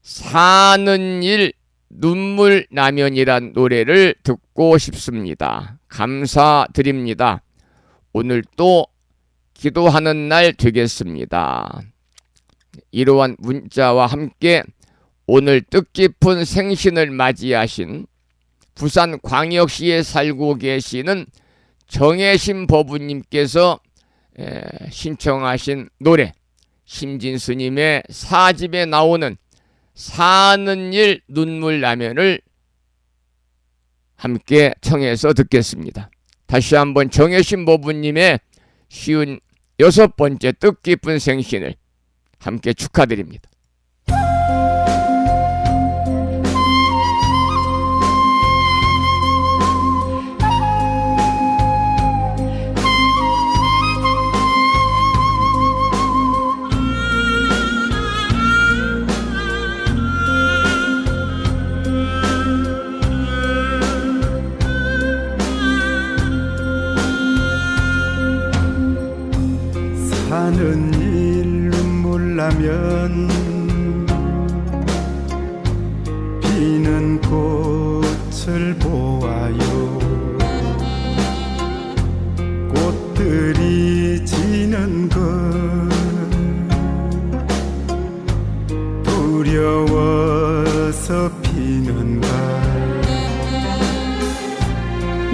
[SPEAKER 2] 사는 일 눈물 나면이란 노래를 듣고 싶습니다. 감사드립니다. 오늘 또 기도하는 날 되겠습니다. 이러한 문자와 함께 오늘 뜻깊은 생신을 맞이하신 부산 광역시에 살고 계시는 정혜심 법우님께서 신청하신 노래 심진스님의 사집에 나오는 사는 일 눈물 나면을 함께 청해서 듣겠습니다. 다시 한번 정혜심 법우님의 56번째 뜻깊은 생신을 함께 축하드립니다.
[SPEAKER 6] 사는 일 눈물 나면 피는 꽃을 보아요. 꽃들이 지는 것 두려워서 피는가.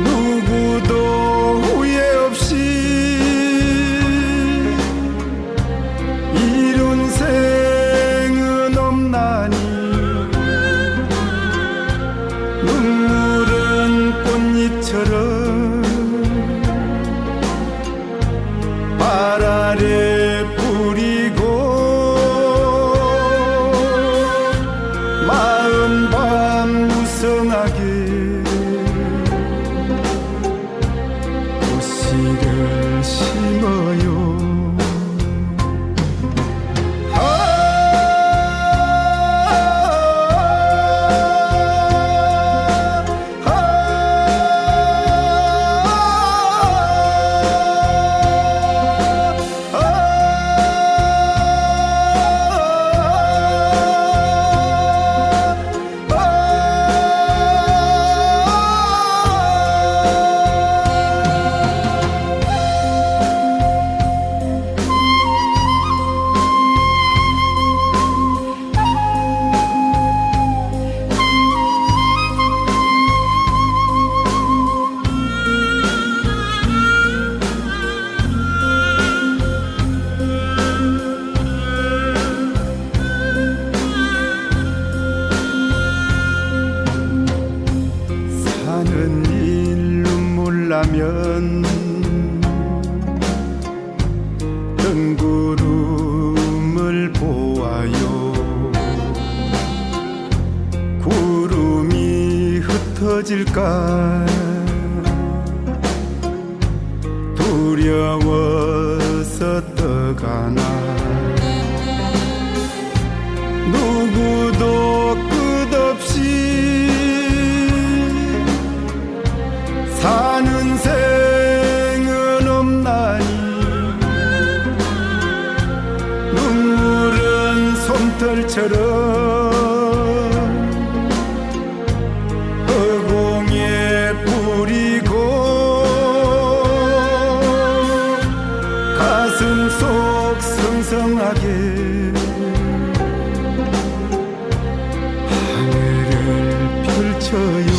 [SPEAKER 6] 누구도 후회 없이 이룬 생은 없나니. 눈물은 꽃잎처럼 사는 일 눈물 나면 뜬구름을 보아요. 구름이 흩어질까 두려워서 떠가나. 누구도 끝없이 사는 생은 없나니. 눈물은 솜털처럼 허공에 뿌리고 가슴 속 성성하게 하늘을 펼쳐요.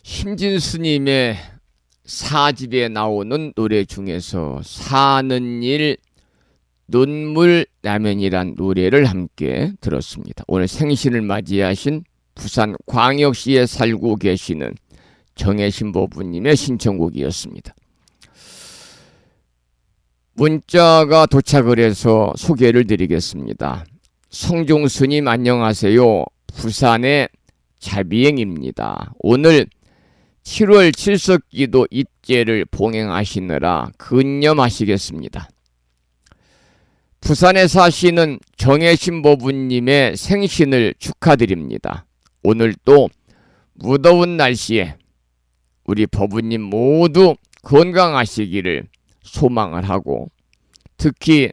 [SPEAKER 2] 심진 스님의 사집에 나오는 노래 중에서 사는 일 눈물 라면이란 노래를 함께 들었습니다. 오늘 생신을 맞이하신 부산 광역시에 살고 계시는 정혜신보부님의 신청곡이었습니다. 문자가 도착을 해서 소개를 드리겠습니다. 성종스님 안녕하세요. 부산의 자비행입니다. 오늘 7월 칠석기도 입제를 봉행하시느라 근념하시겠습니다. 부산에 사시는 정혜신보부님의 생신을 축하드립니다. 오늘 또 무더운 날씨에 우리 보부님 모두 건강하시기를 소망을 하고, 특히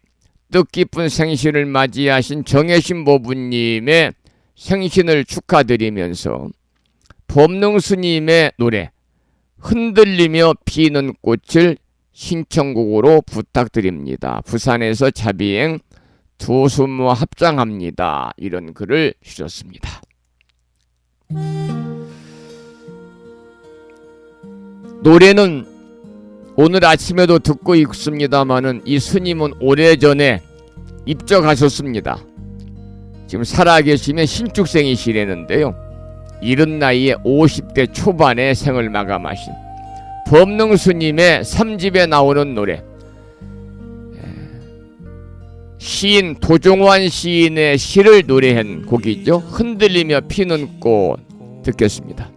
[SPEAKER 2] 뜻깊은 생신을 맞이하신 정혜신보부님의 생신을 축하드리면서 법능스님의 노래 흔들리며 피는 꽃을 신청곡으로 부탁드립니다. 부산에서 자비행 두수모 합장합니다. 이런 글을 주셨습니다. 노래는 오늘 아침에도 듣고 있습니다마는 이 스님은 오래전에 입적하셨습니다. 지금 살아계시면 신축생이시라는데요. 이른 나이에 50대 초반에 생을 마감하신 법능스님의 3집에 나오는 노래, 시인 도종환 시인의 시를 노래한 곡이죠. 흔들리며 피는 꽃 듣겠습니다.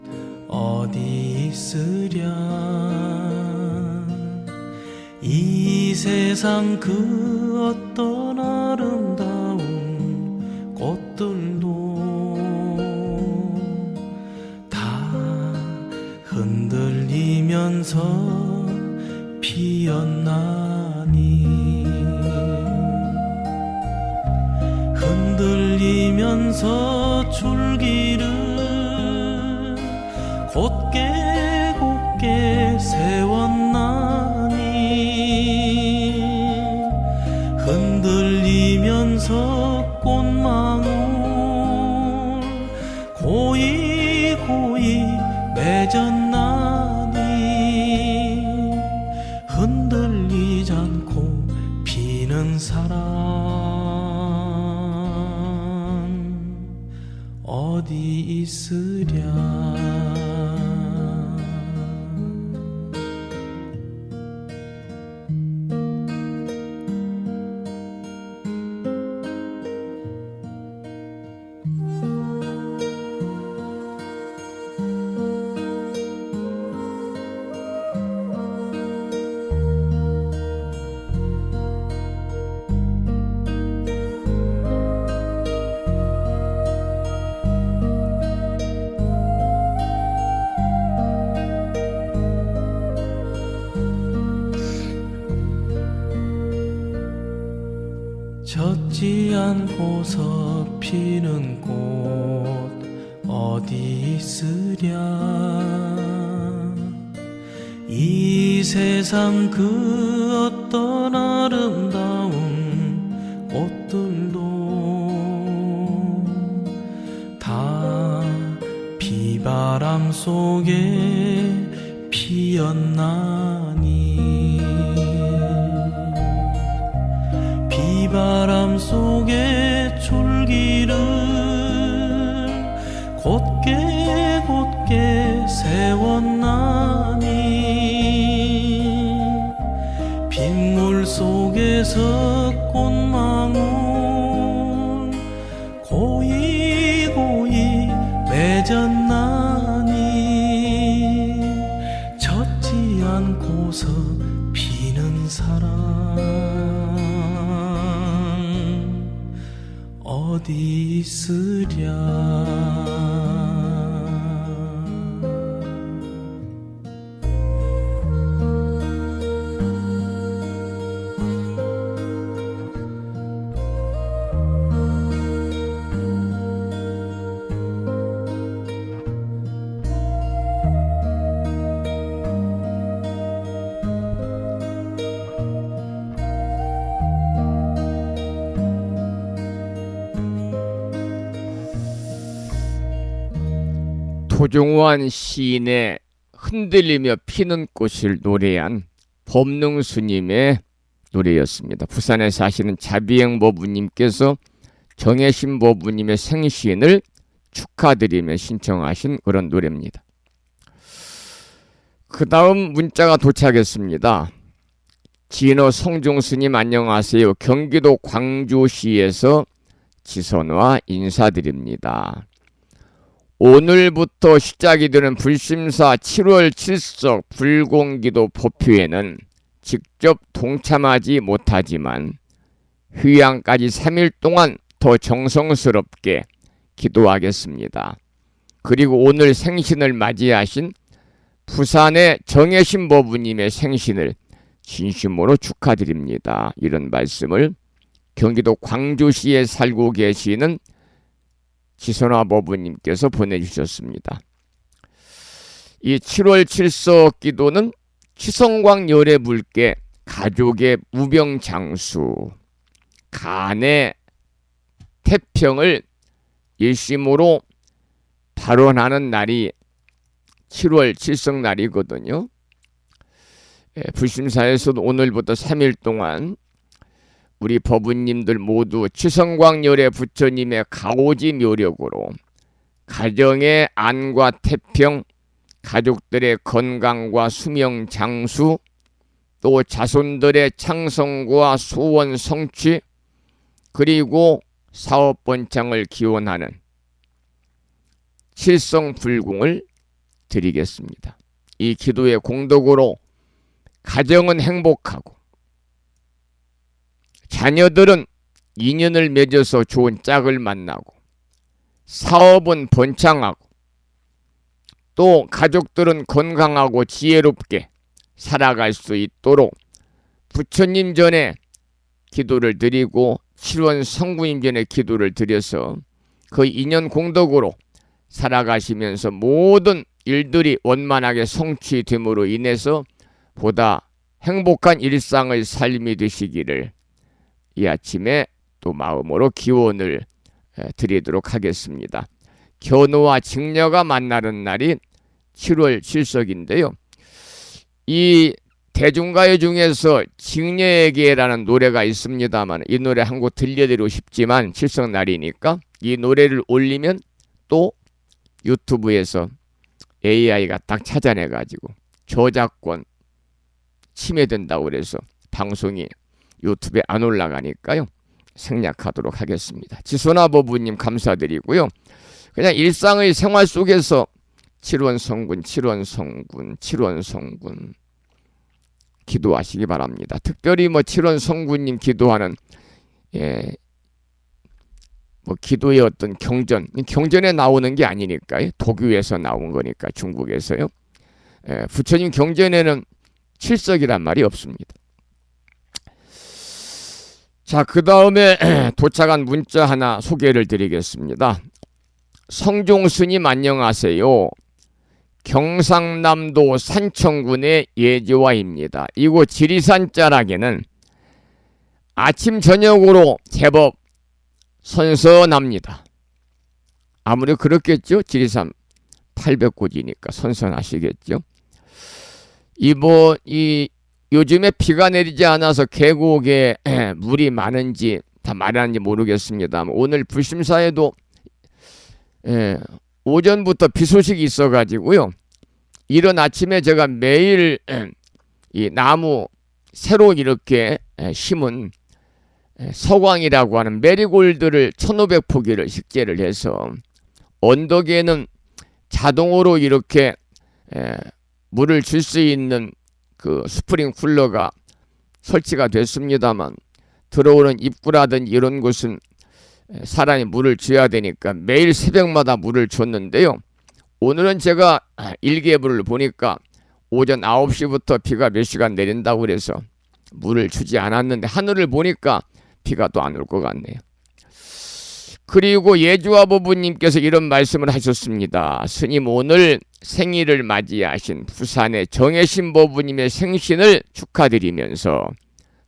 [SPEAKER 3] 어디 있으랴 이 세상 그 어떤 아름다운 꽃들도 흔들리면서 피었나니. 흔들리면서 줄기를 곧게 곧게 세웠나니. 흔들리면서 꽃망울 고이 고이 맺었나니. 흔들리지 않고 피는 사랑 어디 있으랴. 젖지 않고서 피는 꽃 어디 어디 있으랴 이 세상 그 어떤 아름다운 꽃들도 다 비바람 속에 피었나니 비바람 속에 줄기를 곧게 곧게 세웠나니 빗물 속에서 꽃망울 고이 고이 맺었나니 젖지 않고서 피는 사랑 어디 있으랴
[SPEAKER 2] 토종원 시인의 흔들리며 피는 꽃을 노래한 법능 스님의 노래였습니다. 부산에 사시는 자비행 보부님께서 정혜신 보부님의 생신을 축하드리며 신청하신 그런 노래입니다. 그 다음 문자가 도착했습니다. 진호 성중 스님 안녕하세요. 경기도 광주시에서 지선화 인사드립니다. 오늘부터 시작이 되는 불심사 7월 7석 불공기도 법회에는 직접 동참하지 못하지만 휴양까지 3일 동안 더 정성스럽게 기도하겠습니다. 그리고 오늘 생신을 맞이하신 부산의 정혜신 보부님의 생신을 진심으로 축하드립니다. 이런 말씀을 경기도 광주시에 살고 계시는 지선화 보부님께서 보내주셨습니다. 이 7월 7석 기도는 치성광 열애불께 가족의 무병장수, 간의 태평을 일심으로 발언하는 날이 7월 7석 날이거든요. 불심사에서도 오늘부터 3일 동안 우리 법우님들 모두 치성광열애 부처님의 가오지 묘력으로 가정의 안과 태평, 가족들의 건강과 수명 장수, 또 자손들의 창성과 소원 성취, 그리고 사업 번창을 기원하는 칠성불궁을 드리겠습니다. 이 기도의 공덕으로 가정은 행복하고 자녀들은 인연을 맺어서 좋은 짝을 만나고 사업은 번창하고 또 가족들은 건강하고 지혜롭게 살아갈 수 있도록 부처님 전에 기도를 드리고 칠원 성구님 전에 기도를 드려서 그 인연 공덕으로 살아가시면서 모든 일들이 원만하게 성취됨으로 인해서 보다 행복한 일상의 삶이 되시기를 이 아침에 또 마음으로 기원을 드리도록 하겠습니다. 견우와 직녀가 만나는 날이 7월 7석인데요. 이 대중가요 중에서 직녀에게라는 노래가 있습니다만 이 노래 한 곡 들려드리고 싶지만 7석 날이니까 이 노래를 올리면 또 유튜브에서 AI가 딱 찾아내가지고 저작권 침해된다고 그래서 방송이 유튜브에 안 올라가니까요. 생략하도록 하겠습니다. 지선화 보부님 감사드리고요. 그냥 일상의 생활 속에서 칠원성군 기도하시기 바랍니다. 특별히 칠원성군님 기도하는 기도의 어떤 경전에 나오는 게 아니니까요. 도교에서 나온 거니까 중국에서요. 부처님 경전에는 칠석이란 말이 없습니다. 자, 그 다음에 도착한 문자 하나 소개를 드리겠습니다. 성종스님 안녕하세요. 경상남도 산청군의 예지와입니다. 이곳 지리산 자락에는 아침 저녁으로 제법 선선합니다. 아무리 그렇겠죠. 지리산 800고지니까 선선하시겠죠. 요즘에 비가 내리지 않아서 계곡에 물이 많은지 다 마련한지 모르겠습니다. 오늘 불심사에도 오전부터 비 소식이 있어가지고요. 이른 아침에 제가 매일 이 나무 새로 이렇게 심은 서광이라고 하는 메리골드를 1500포기를 식재를 해서 언덕에는 자동으로 이렇게 물을 줄 수 있는 그 스프링 쿨러가 설치가 됐습니다만 들어오는 입구라든지 이런 곳은 사람이 물을 줘야 되니까 매일 새벽마다 물을 줬는데요. 오늘은 제가 일기예보를 보니까 오전 9시부터 비가 몇 시간 내린다고 그래서 물을 주지 않았는데 하늘을 보니까 비가 또 안 올 것 같네요. 그리고 예주와 보부님께서 이런 말씀을 하셨습니다. 스님, 오늘 생일을 맞이하신 부산의 정혜신 보부님의 생신을 축하드리면서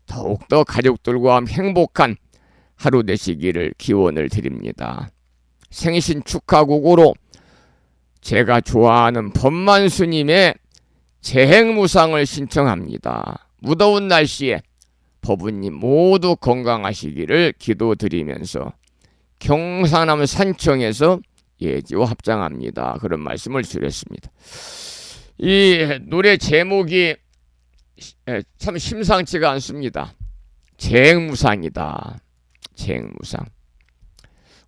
[SPEAKER 2] 더욱더 가족들과 행복한 하루 되시기를 기원을 드립니다. 생신 축하곡으로 제가 좋아하는 법만스님의 재행무상을 신청합니다. 무더운 날씨에 법부님 모두 건강하시기를 기도드리면서 경상남 산청에서 예지와 합장합니다. 그런 말씀을 드렸습니다. 이 노래 제목이 참 심상치가 않습니다. 재행무상이다. 재행무상.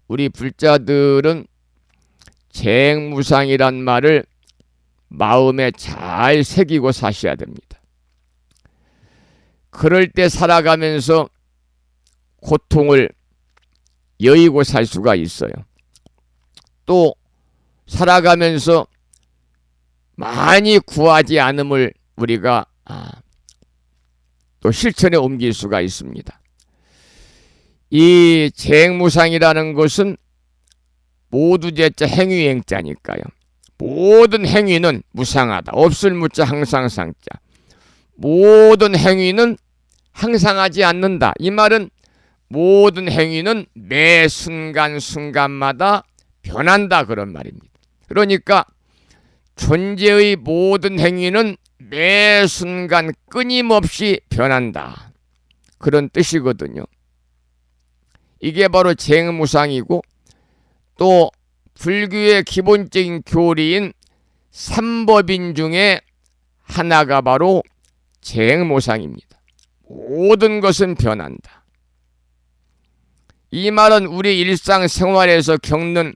[SPEAKER 2] 우리 불자들은 재행무상이란 말을 마음에 잘 새기고 사셔야 됩니다. 그럴 때 살아가면서 고통을 여의고 살 수가 있어요. 또 살아가면서 많이 구하지 않음을 우리가 또 실천에 옮길 수가 있습니다. 이 재행무상이라는 것은 모두 제자 행위행자니까요. 모든 행위는 무상하다. 없을 무자 항상 상자. 모든 행위는 항상 하지 않는다. 이 말은 모든 행위는 매 순간순간마다 변한다 그런 말입니다. 그러니까 존재의 모든 행위는 매 순간 끊임없이 변한다. 그런 뜻이거든요. 이게 바로 재행무상이고 또 불교의 기본적인 교리인 삼법인 중에 하나가 바로 재행무상입니다. 모든 것은 변한다. 이 말은 우리 일상생활에서 겪는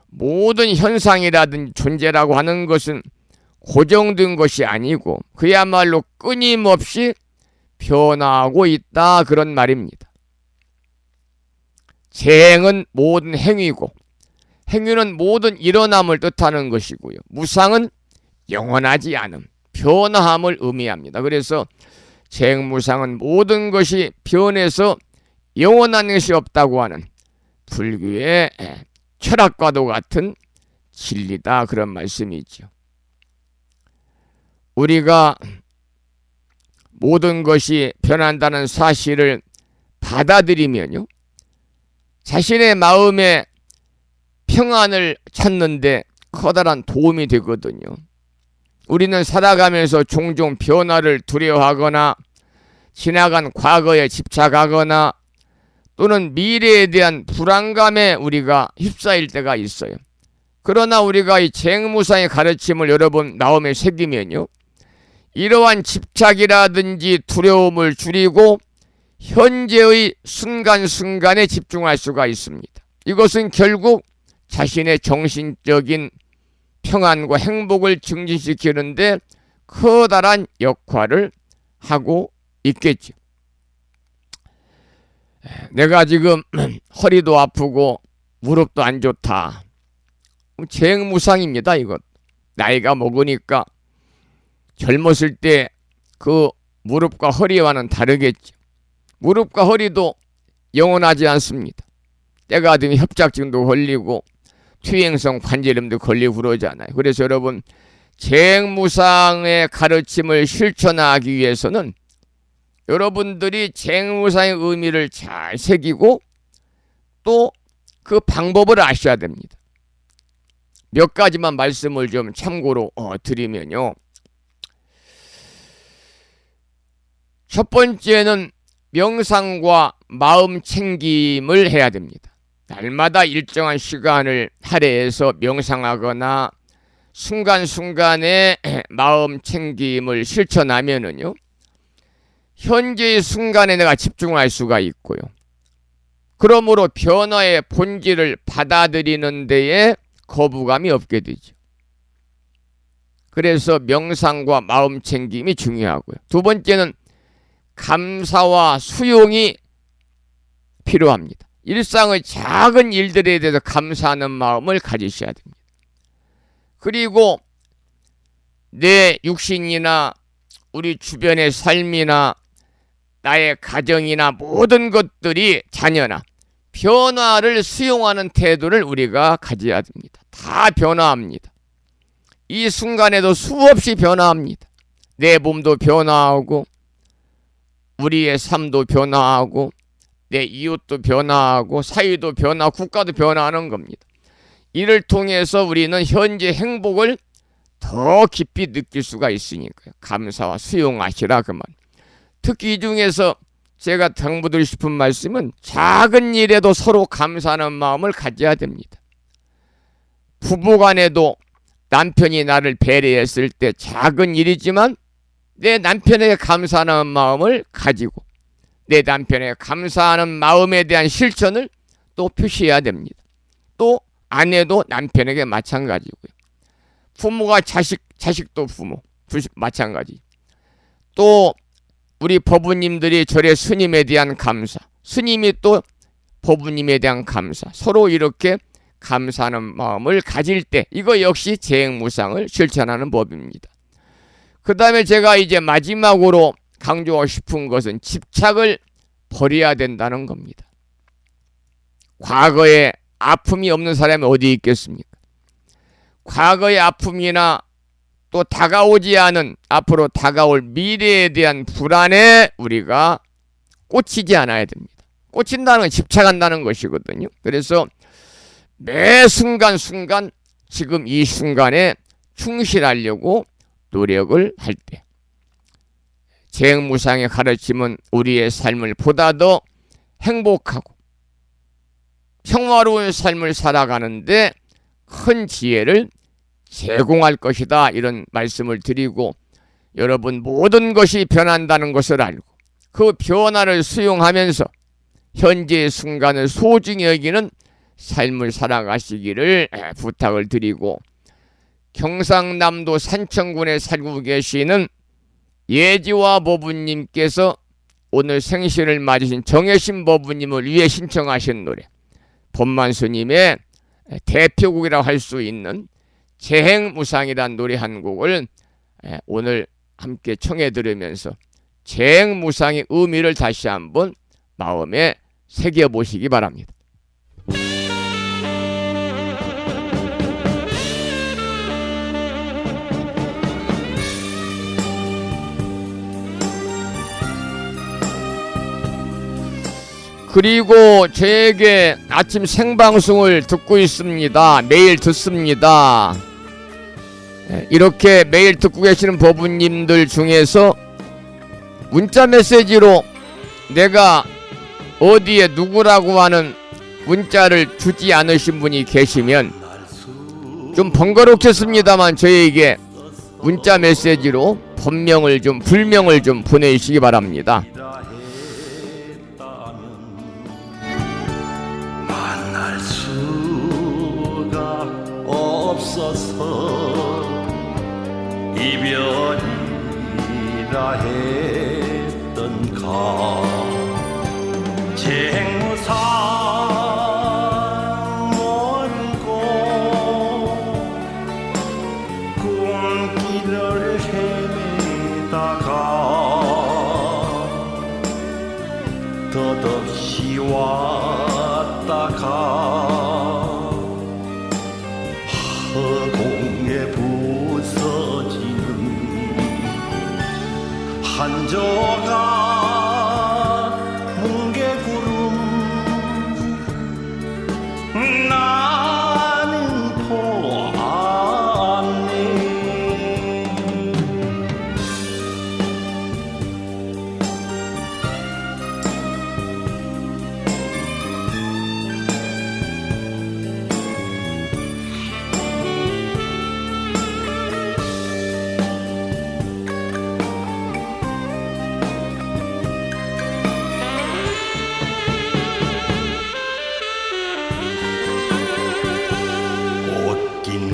[SPEAKER 2] 모든 현상이라든지 존재라고 하는 것은 고정된 것이 아니고 그야말로 끊임없이 변화하고 있다 그런 말입니다. 재행은 모든 행위고 행위는 모든 일어남을 뜻하는 것이고요. 무상은 영원하지 않음, 변화함을 의미합니다. 그래서 재행무상은 모든 것이 변해서 영원한 것이 없다고 하는 불교의 철학과도 같은 진리다 그런 말씀이죠. 우리가 모든 것이 변한다는 사실을 받아들이면요, 자신의 마음에 평안을 찾는데 커다란 도움이 되거든요. 우리는 살아가면서 종종 변화를 두려워하거나 지나간 과거에 집착하거나 또는 미래에 대한 불안감에 우리가 휩싸일 때가 있어요. 그러나 우리가 이 재행무상의 가르침을 여러 번 마음에 새기면요, 이러한 집착이라든지 두려움을 줄이고 현재의 순간순간에 집중할 수가 있습니다. 이것은 결국 자신의 정신적인 평안과 행복을 증진시키는데 커다란 역할을 하고 있겠죠. 내가 지금 허리도 아프고 무릎도 안 좋다. 재행무상입니다. 이것 나이가 먹으니까 젊었을 때 그 무릎과 허리와는 다르겠죠. 무릎과 허리도 영원하지 않습니다. 때가 되면 협착증도 걸리고 퇴행성 관절염도 걸리고 그러잖아요. 그래서 여러분 재행무상의 가르침을 실천하기 위해서는 여러분들이 재행무상의 의미를 잘 새기고 또 그 방법을 아셔야 됩니다. 몇 가지만 말씀을 좀 참고로 드리면요. 첫 번째는 명상과 마음 챙김을 해야 됩니다. 날마다 일정한 시간을 할애해서 명상하거나 순간순간에 마음 챙김을 실천하면은요, 현재의 순간에 내가 집중할 수가 있고요. 그러므로 변화의 본질을 받아들이는 데에 거부감이 없게 되죠. 그래서 명상과 마음 챙김이 중요하고요. 두 번째는 감사와 수용이 필요합니다. 일상의 작은 일들에 대해서 감사하는 마음을 가지셔야 됩니다. 그리고 내 육신이나 우리 주변의 삶이나 나의 가정이나 모든 것들이 자녀나 변화를 수용하는 태도를 우리가 가져야 됩니다. 다 변화합니다. 이 순간에도 수없이 변화합니다. 내 몸도 변화하고 우리의 삶도 변화하고 내 이웃도 변화하고 사회도 변화하고 국가도 변화하는 겁니다. 이를 통해서 우리는 현재 행복을 더 깊이 느낄 수가 있으니까요. 감사와 수용하시라 그 말. 특히 이 중에서 제가 당부드리고 싶은 말씀은 작은 일에도 서로 감사하는 마음을 가져야 됩니다. 부부간에도 남편이 나를 배려했을 때 작은 일이지만 내 남편에게 감사하는 마음을 가지고 내 남편에게 감사하는 마음에 대한 실천을 또 표시해야 됩니다. 또 아내도 남편에게 마찬가지고요. 부모가 자식도 부모 마찬가지. 또 우리 법부님들이 절의 스님에 대한 감사, 스님이 또 법부님에 대한 감사, 서로 이렇게 감사하는 마음을 가질 때 이거 역시 재행무상을 실천하는 법입니다. 그 다음에 제가 이제 마지막으로 강조하고 싶은 것은 집착을 버려야 된다는 겁니다. 과거에 아픔이 없는 사람이 어디 있겠습니까? 과거의 아픔이나 또 다가오지 않은 앞으로 다가올 미래에 대한 불안에 우리가 꽂히지 않아야 됩니다. 꽂힌다는 건 집착한다는 것이거든요. 그래서 매 순간순간 지금 이 순간에 충실하려고 노력을 할 때 재행무상의 가르침은 우리의 삶을 보다 더 행복하고 평화로운 삶을 살아가는데 큰 지혜를 제공할 것이다, 이런 말씀을 드리고, 여러분 모든 것이 변한다는 것을 알고 그 변화를 수용하면서 현재의 순간을 소중히 여기는 삶을 살아가시기를 부탁을 드리고, 경상남도 산청군에 살고 계시는 예지와 법부님께서 오늘 생신을 맞으신 정혜신 법부님을 위해 신청하신 노래, 법만스님의 대표곡이라고 할 수 있는 재행무상이란 노래 한 곡을 오늘 함께 청해 들으면서 재행무상의 의미를 다시 한번 마음에 새겨보시기 바랍니다. 그리고 저에게 아침 생방송을 듣고 있습니다. 매일 듣습니다. 이렇게 매일 듣고 계시는 법부님들 중에서 문자 메시지로 내가 어디에 누구라고 하는 문자를 주지 않으신 분이 계시면 좀 번거롭겠습니다만 저에게 문자 메시지로 불명을 좀 보내주시기 바랍니다.
[SPEAKER 3] 만날 수가 없어서 이별이라 했던가. 재행무상 멀고 꿈길을 헤매다가 덧없이 왔다가 한 조각 뭉게구름 나는 보았네.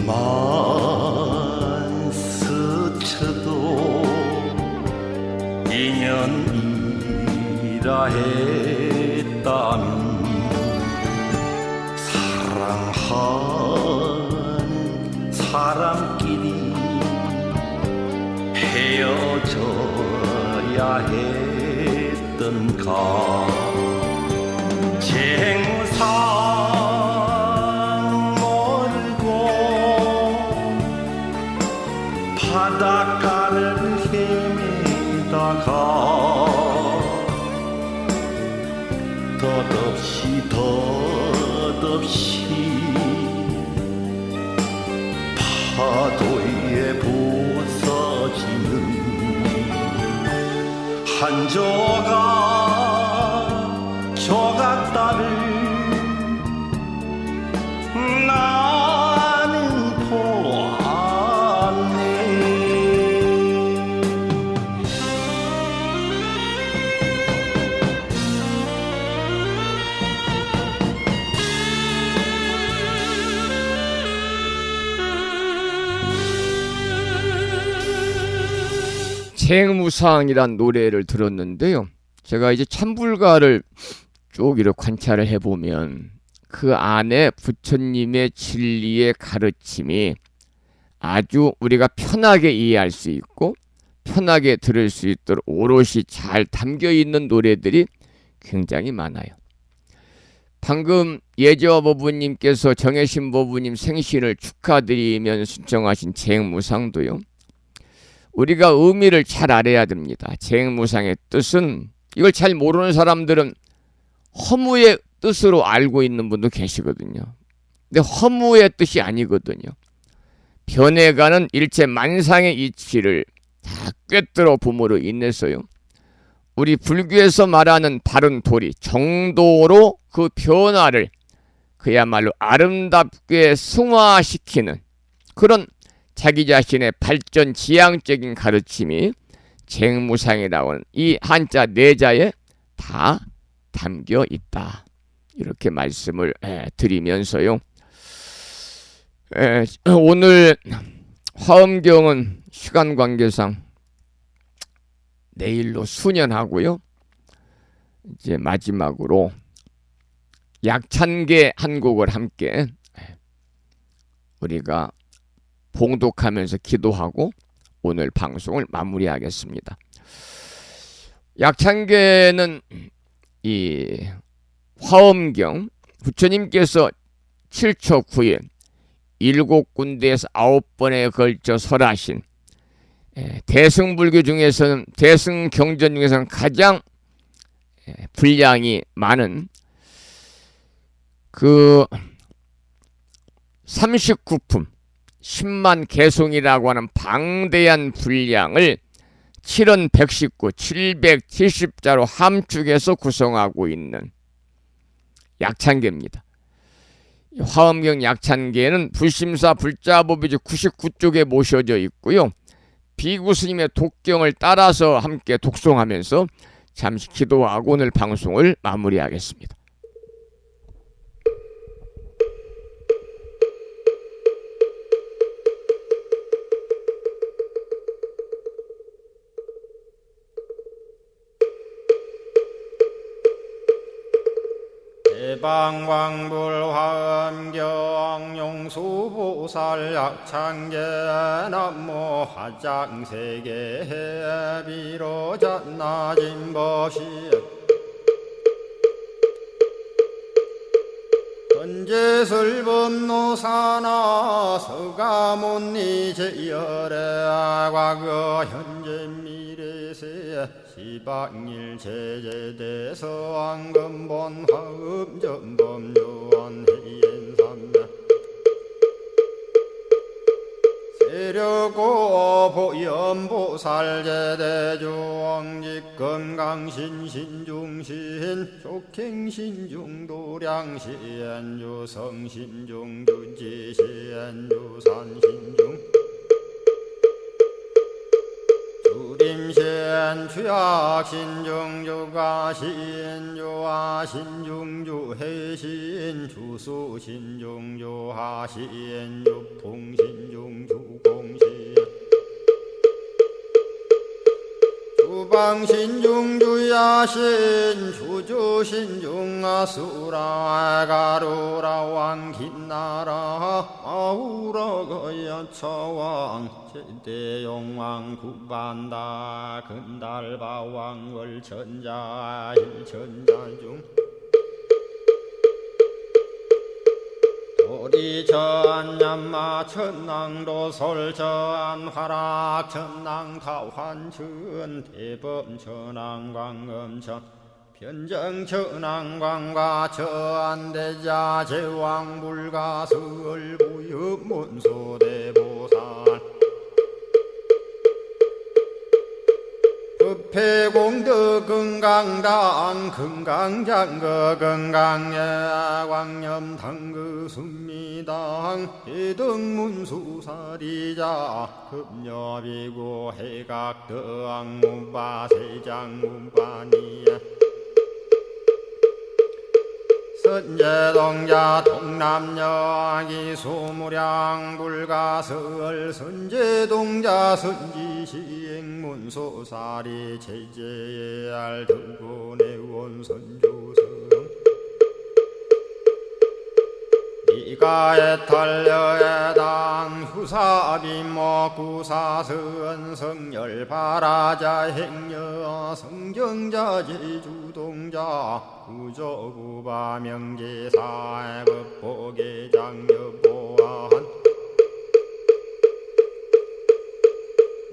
[SPEAKER 3] 꽃길만 스쳐도 인연이라 했다면 사랑하는 사람끼리 헤어져야 했던가. 쟁상 멀고 바닷가를 헤매다가 덧없이 파도에 부서지는 한 조각다를 나는 보았네.
[SPEAKER 2] 재무상이란 노래를 들었는데요. 제가 이제 참불가를 쭉 이렇게 관찰을 해보면 그 안에 부처님의 진리의 가르침이 아주 우리가 편하게 이해할 수 있고 편하게 들을 수 있도록 오롯이 잘 담겨 있는 노래들이 굉장히 많아요. 방금 예저 법부님께서 정혜신 법부님 생신을 축하드리면 신청하신 재무상도요. 우리가 의미를 잘 알아야 됩니다. 재무상의 뜻은 이걸 잘 모르는 사람들은 허무의 뜻으로 알고 있는 분도 계시거든요. 근데 허무의 뜻이 아니거든요. 변해가는 일체 만상의 이치를 다 꿰뚫어 봄으로 인해서요. 우리 불교에서 말하는 바른 도리, 정도로 그 변화를 그야말로 아름답게 승화시키는 그런 자기 자신의 발전 지향적인 가르침이 쟁무상이라고 하는 이 한자 네자에 다 담겨 있다. 이렇게 말씀을 드리면서요. 오늘 화엄경은 시간 관계상 내일로 수년하고요. 이제 마지막으로 약찬계 한 곡을 함께 우리가 봉독하면서 기도하고 오늘 방송을 마무리하겠습니다. 약찬계는 이 화엄경 부처님께서 7초 9일 7군데에서 9번에 걸쳐 설하신 대승불교 중에서는 대승경전 중에서는 가장 분량이 많은 그 39품 10만 개송이라고 하는 방대한 분량을 7원 119, 770자로 함축해서 구성하고 있는 약찬계입니다. 화엄경 약찬계는 불심사 불자법이 99쪽에 모셔져 있고요. 비구 스님의 독경을 따라서 함께 독송하면서 잠시 기도하고 오늘 방송을 마무리하겠습니다.
[SPEAKER 4] 대방광불화엄경 용수보살 약찬계 남모 화장세계 비로잣나진법시 헌재설법노사나 서가몬니 제열의 과거 현재 미래 일세 시방일 제제대서 왕금본 화음전범 요한해인삼매 세력고 보연보살제대주왕직 건강신신중신 족행신중도량신 유성신중 유지신 유산신중 주림신 주약신중 유가신 유하신중 유해신 주수신중 유하신 유풍신중 주공신 주방신중 주야신 주주신중 아수라 가루라 왕긴나라 아우라 거야차왕 제대용왕 구반다 근달바왕 월천자 일천자중 도리천냠마 천낭도 솔천 화락 천낭 타환천 대범 천왕 광음천 변정 천왕 광과 천대자 제왕 불가설 부엽 문소대보살 법회공덕 건강당 건강장거 건강예 광염당그 순미당 해등문수사리자 급여비고 해각덕 문바세장 문바니야 선제동자 동남여 기수무량 불가설 선제동자 선지시행문소사리 제제알 등군의원 선주성 이가에탈려에당 후사비모 구사선 성열바라자 행여 성경자 제주동자 구조구바 명제사의 법보계장 여보한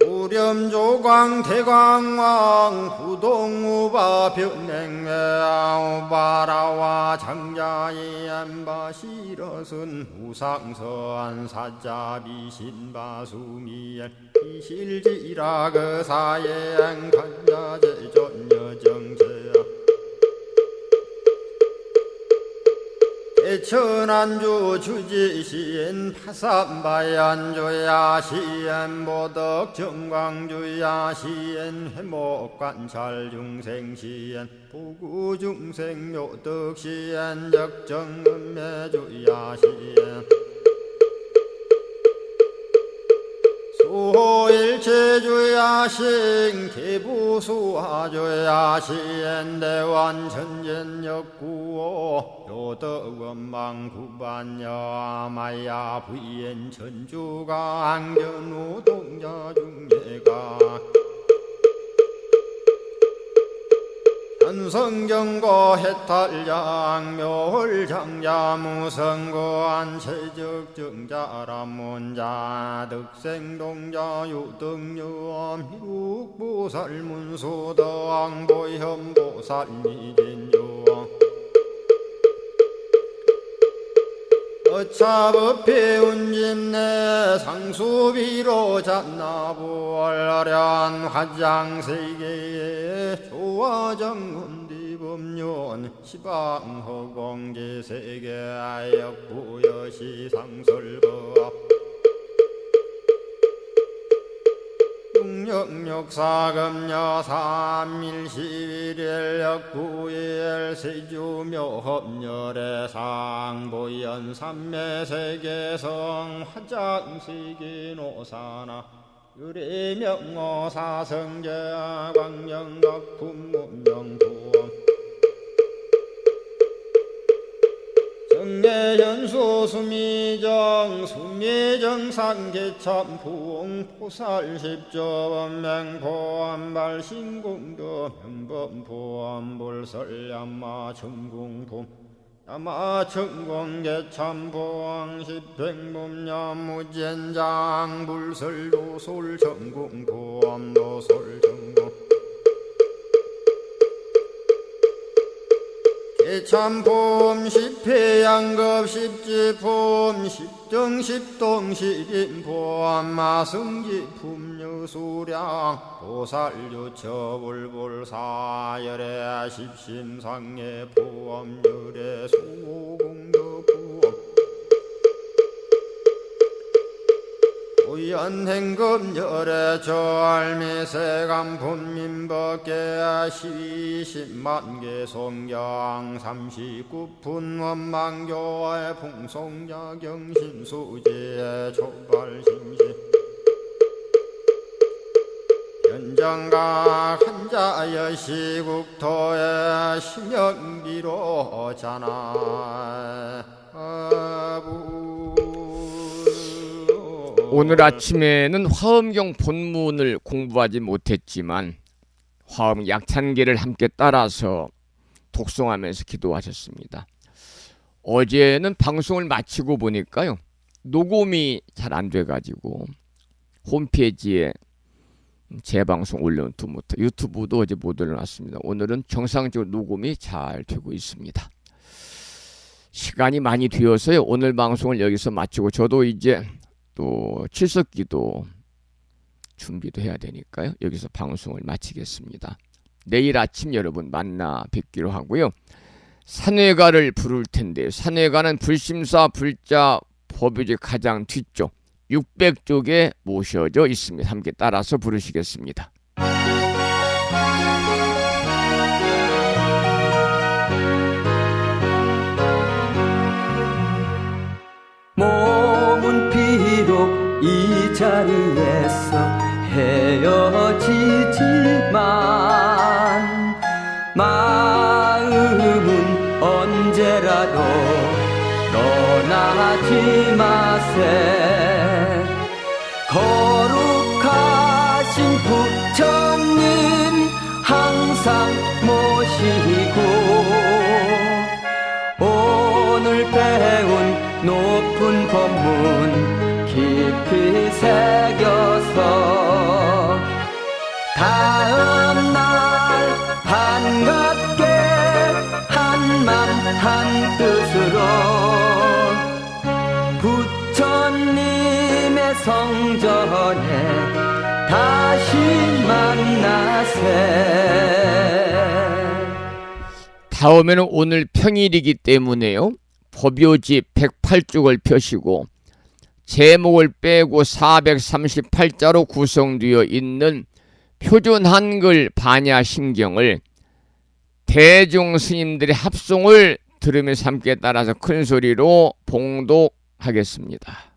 [SPEAKER 4] 우렴조광 대광왕 부동우바 변냉매아 우바라와 장자이 안바시러슨 우상선 사자비 신바수미엘 이실지라 그사예행 간자제전여정제야 대천안주 주지시인 파산바얀주야 시엔 보덕 정광주야 시엔 해목관찰 중생시엔 부구중생 묘덕시엔 적정음매주야 시엔 수호일체주야신 개부수화주야신 대완천전역구호 요덕원망구반여 마야 부인 천주가 안견우 동자중예가 현성경고 해탈양 묘홀장자 무성고한 체적정자람문자 득생동자 유등유엄 희룩보살문소덕 보현보살미진유엄 어차법회 운집내 상수비로 잔나부얼련 화장세계에 조화정운디법륜 시방허공제세계 역부여시 상설법 육력사금여 삼일시일일 역부일 세주묘협열의 상보연 삼매세계성 화장세계노사나 유래명어사성제 광명덕품문명부엄 정례현수 수미정 수미정상계참풍 포살십조범맹포암발 신공도 명범포암불설야마 천궁품 야마천공계참포항 십행범야무젠장 불설도솔 천궁포암도솔 천궁 이참봄 십회양급 십지품 십정십동 십인봄 마승지 품유수량 보살유처불불사열애 십심상해 보험유래 수공덕부엄 우연행급열애 절미세감 분민법계 시십만개 송경 39분 원망교의 풍송야경신수지의 초발심시 현정각 한자여 시국토의 심영비로 자나
[SPEAKER 2] 오늘 아침에는 화엄경 본문을 공부하지 못했지만 화엄 약찬기를 함께 따라서 독송하면서 기도하셨습니다. 어제는 방송을 마치고 보니까요, 녹음이 잘 안 돼가지고 홈페이지에 재방송 올려놓지 못해 유튜브도 어제 못 올려놨습니다. 오늘은 정상적으로 녹음이 잘 되고 있습니다. 시간이 많이 되어서요, 오늘 방송을 여기서 마치고 저도 이제 또 칠석기도 준비도 해야 되니까요, 여기서 방송을 마치겠습니다. 내일 아침 여러분 만나 뵙기로 하고요. 산회가를 부를 텐데, 산회가는 불심사 불자 법요제 가장 뒤쪽 600쪽에 모셔져 있습니다. 함께 따라서 부르시겠습니다.
[SPEAKER 7] 몸은 비록 이 자리에서 헤어지지만 마음은 언제라도 떠나지 마세. 거룩하신 부처님 항상 모시고 오늘 배운 높은 법문 깊이 새겨서 다음날 반갑게 한맘 한뜻으로 부처님의 성전에 다시 만나세.
[SPEAKER 2] 다음에는 오늘 평일이기 때문에요, 법요지 108쪽을 펴시고 제목을 빼고 438자로 구성되어 있는 표준 한글 반야심경을 대중 스님들의 합송을 들으면서 함께 따라서 큰 소리로 봉독하겠습니다.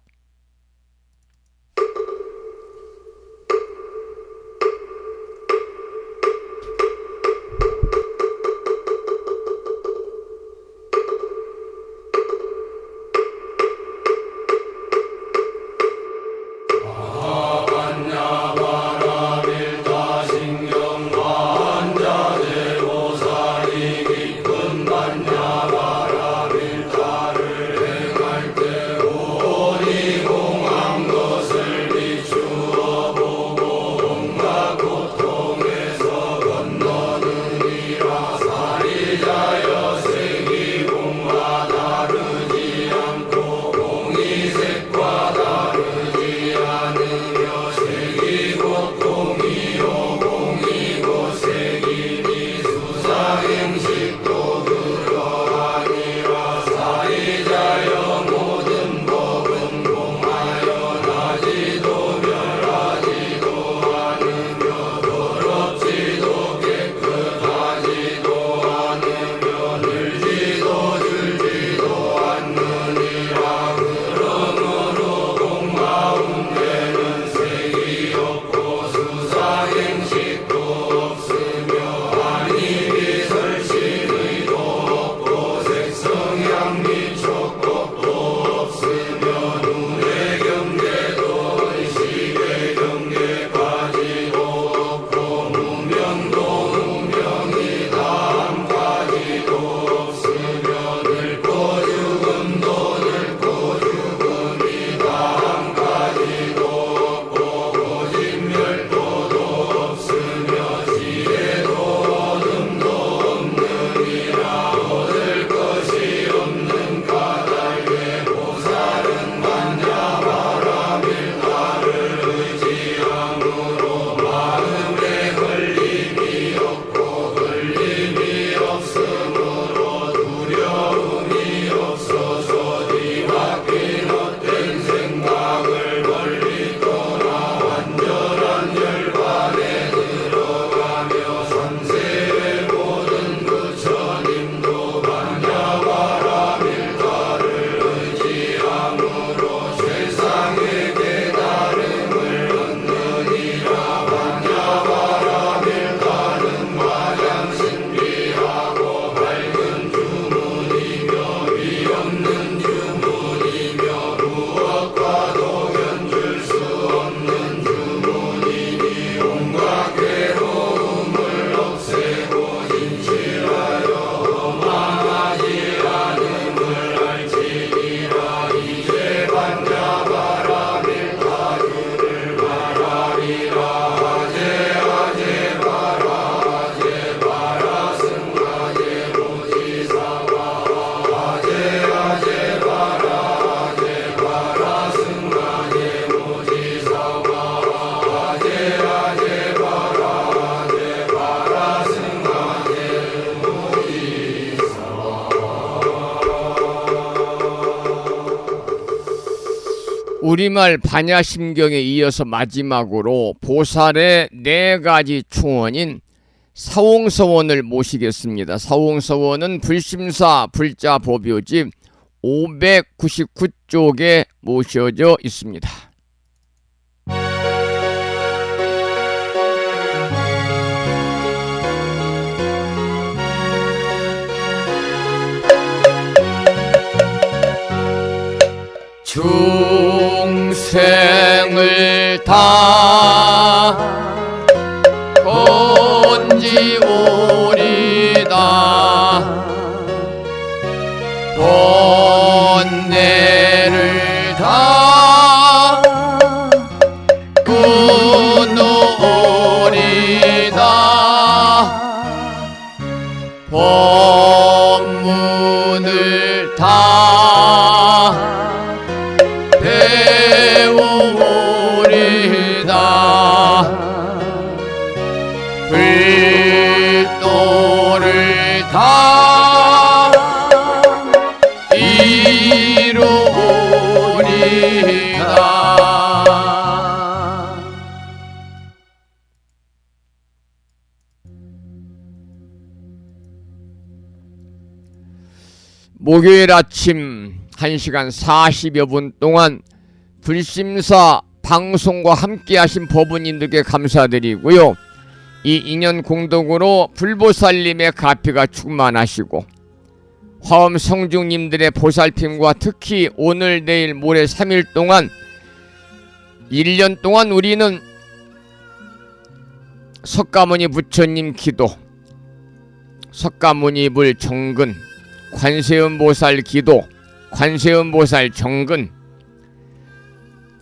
[SPEAKER 1] 오니
[SPEAKER 2] 우리말 반야심경에 이어서 마지막으로 보살의 4가지 충원인 사홍서원을 모시겠습니다. 사홍서원은 불심사 불자보묘집 599쪽에 모셔져 있습니다. 중생을 다 건지오리다 번뇌를 다 끊어오리다 법문을 다 배우오리다 불도를 다 이루오리다. 목요일 아침 1시간 40여 분 동안 불심사 방송과 함께 하신 법원님들께 감사드리고요. 이 인연 공덕으로 불보살님의 가피가 충만하시고 화엄 성중님들의 보살핌과 특히 오늘 내일 모레 3일 동안 1년 동안 우리는 석가모니 부처님 기도, 석가모니 불 정근, 관세음보살 기도, 관세음보살 정근,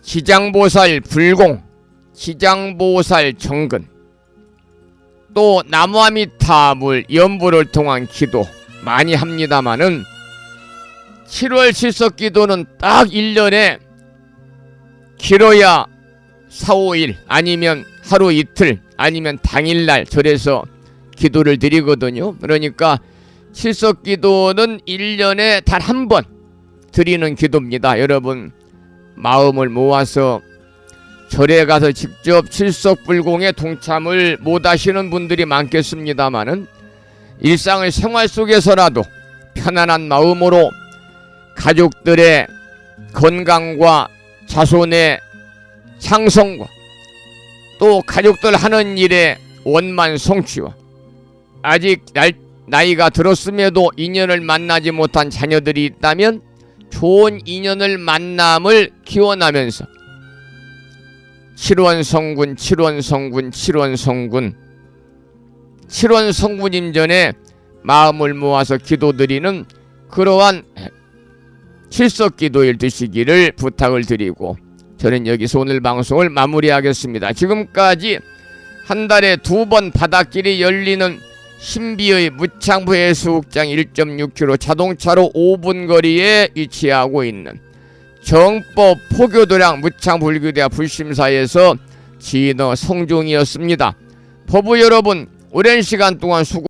[SPEAKER 2] 지장보살 불공, 지장보살 정근, 또 나무아미타불 연부를 통한 기도 많이 합니다마는 7월 칠석기도는 딱 1년에 길어야 4, 5일 아니면 하루 이틀 아니면 당일날 절에서 기도를 드리거든요. 그러니까 칠석기도는 1년에 단 한 번 드리는 기도입니다. 여러분 마음을 모아서 절에 가서 직접 칠석불공에 동참을 못하시는 분들이 많겠습니다마는 일상의 생활 속에서라도 편안한 마음으로 가족들의 건강과 자손의 창성과 또 가족들 하는 일의 원만 성취와 아직 나이가 들었음에도 인연을 만나지 못한 자녀들이 있다면 좋은 인연을 만남을 기원하면서 칠원성군 임전에 마음을 모아서 기도드리는 그러한 칠석기도일 되시기를 부탁을 드리고 저는 여기서 오늘 방송을 마무리하겠습니다. 지금까지 한 달에 2번 바닷길이 열리는 신비의 무창부 해수욕장 1.6km 자동차로 5분 거리에 위치하고 있는 정법 포교도량 무창불교대학 불심사에서 진어 성종이었습니다. 법부 여러분 오랜 시간 동안 수고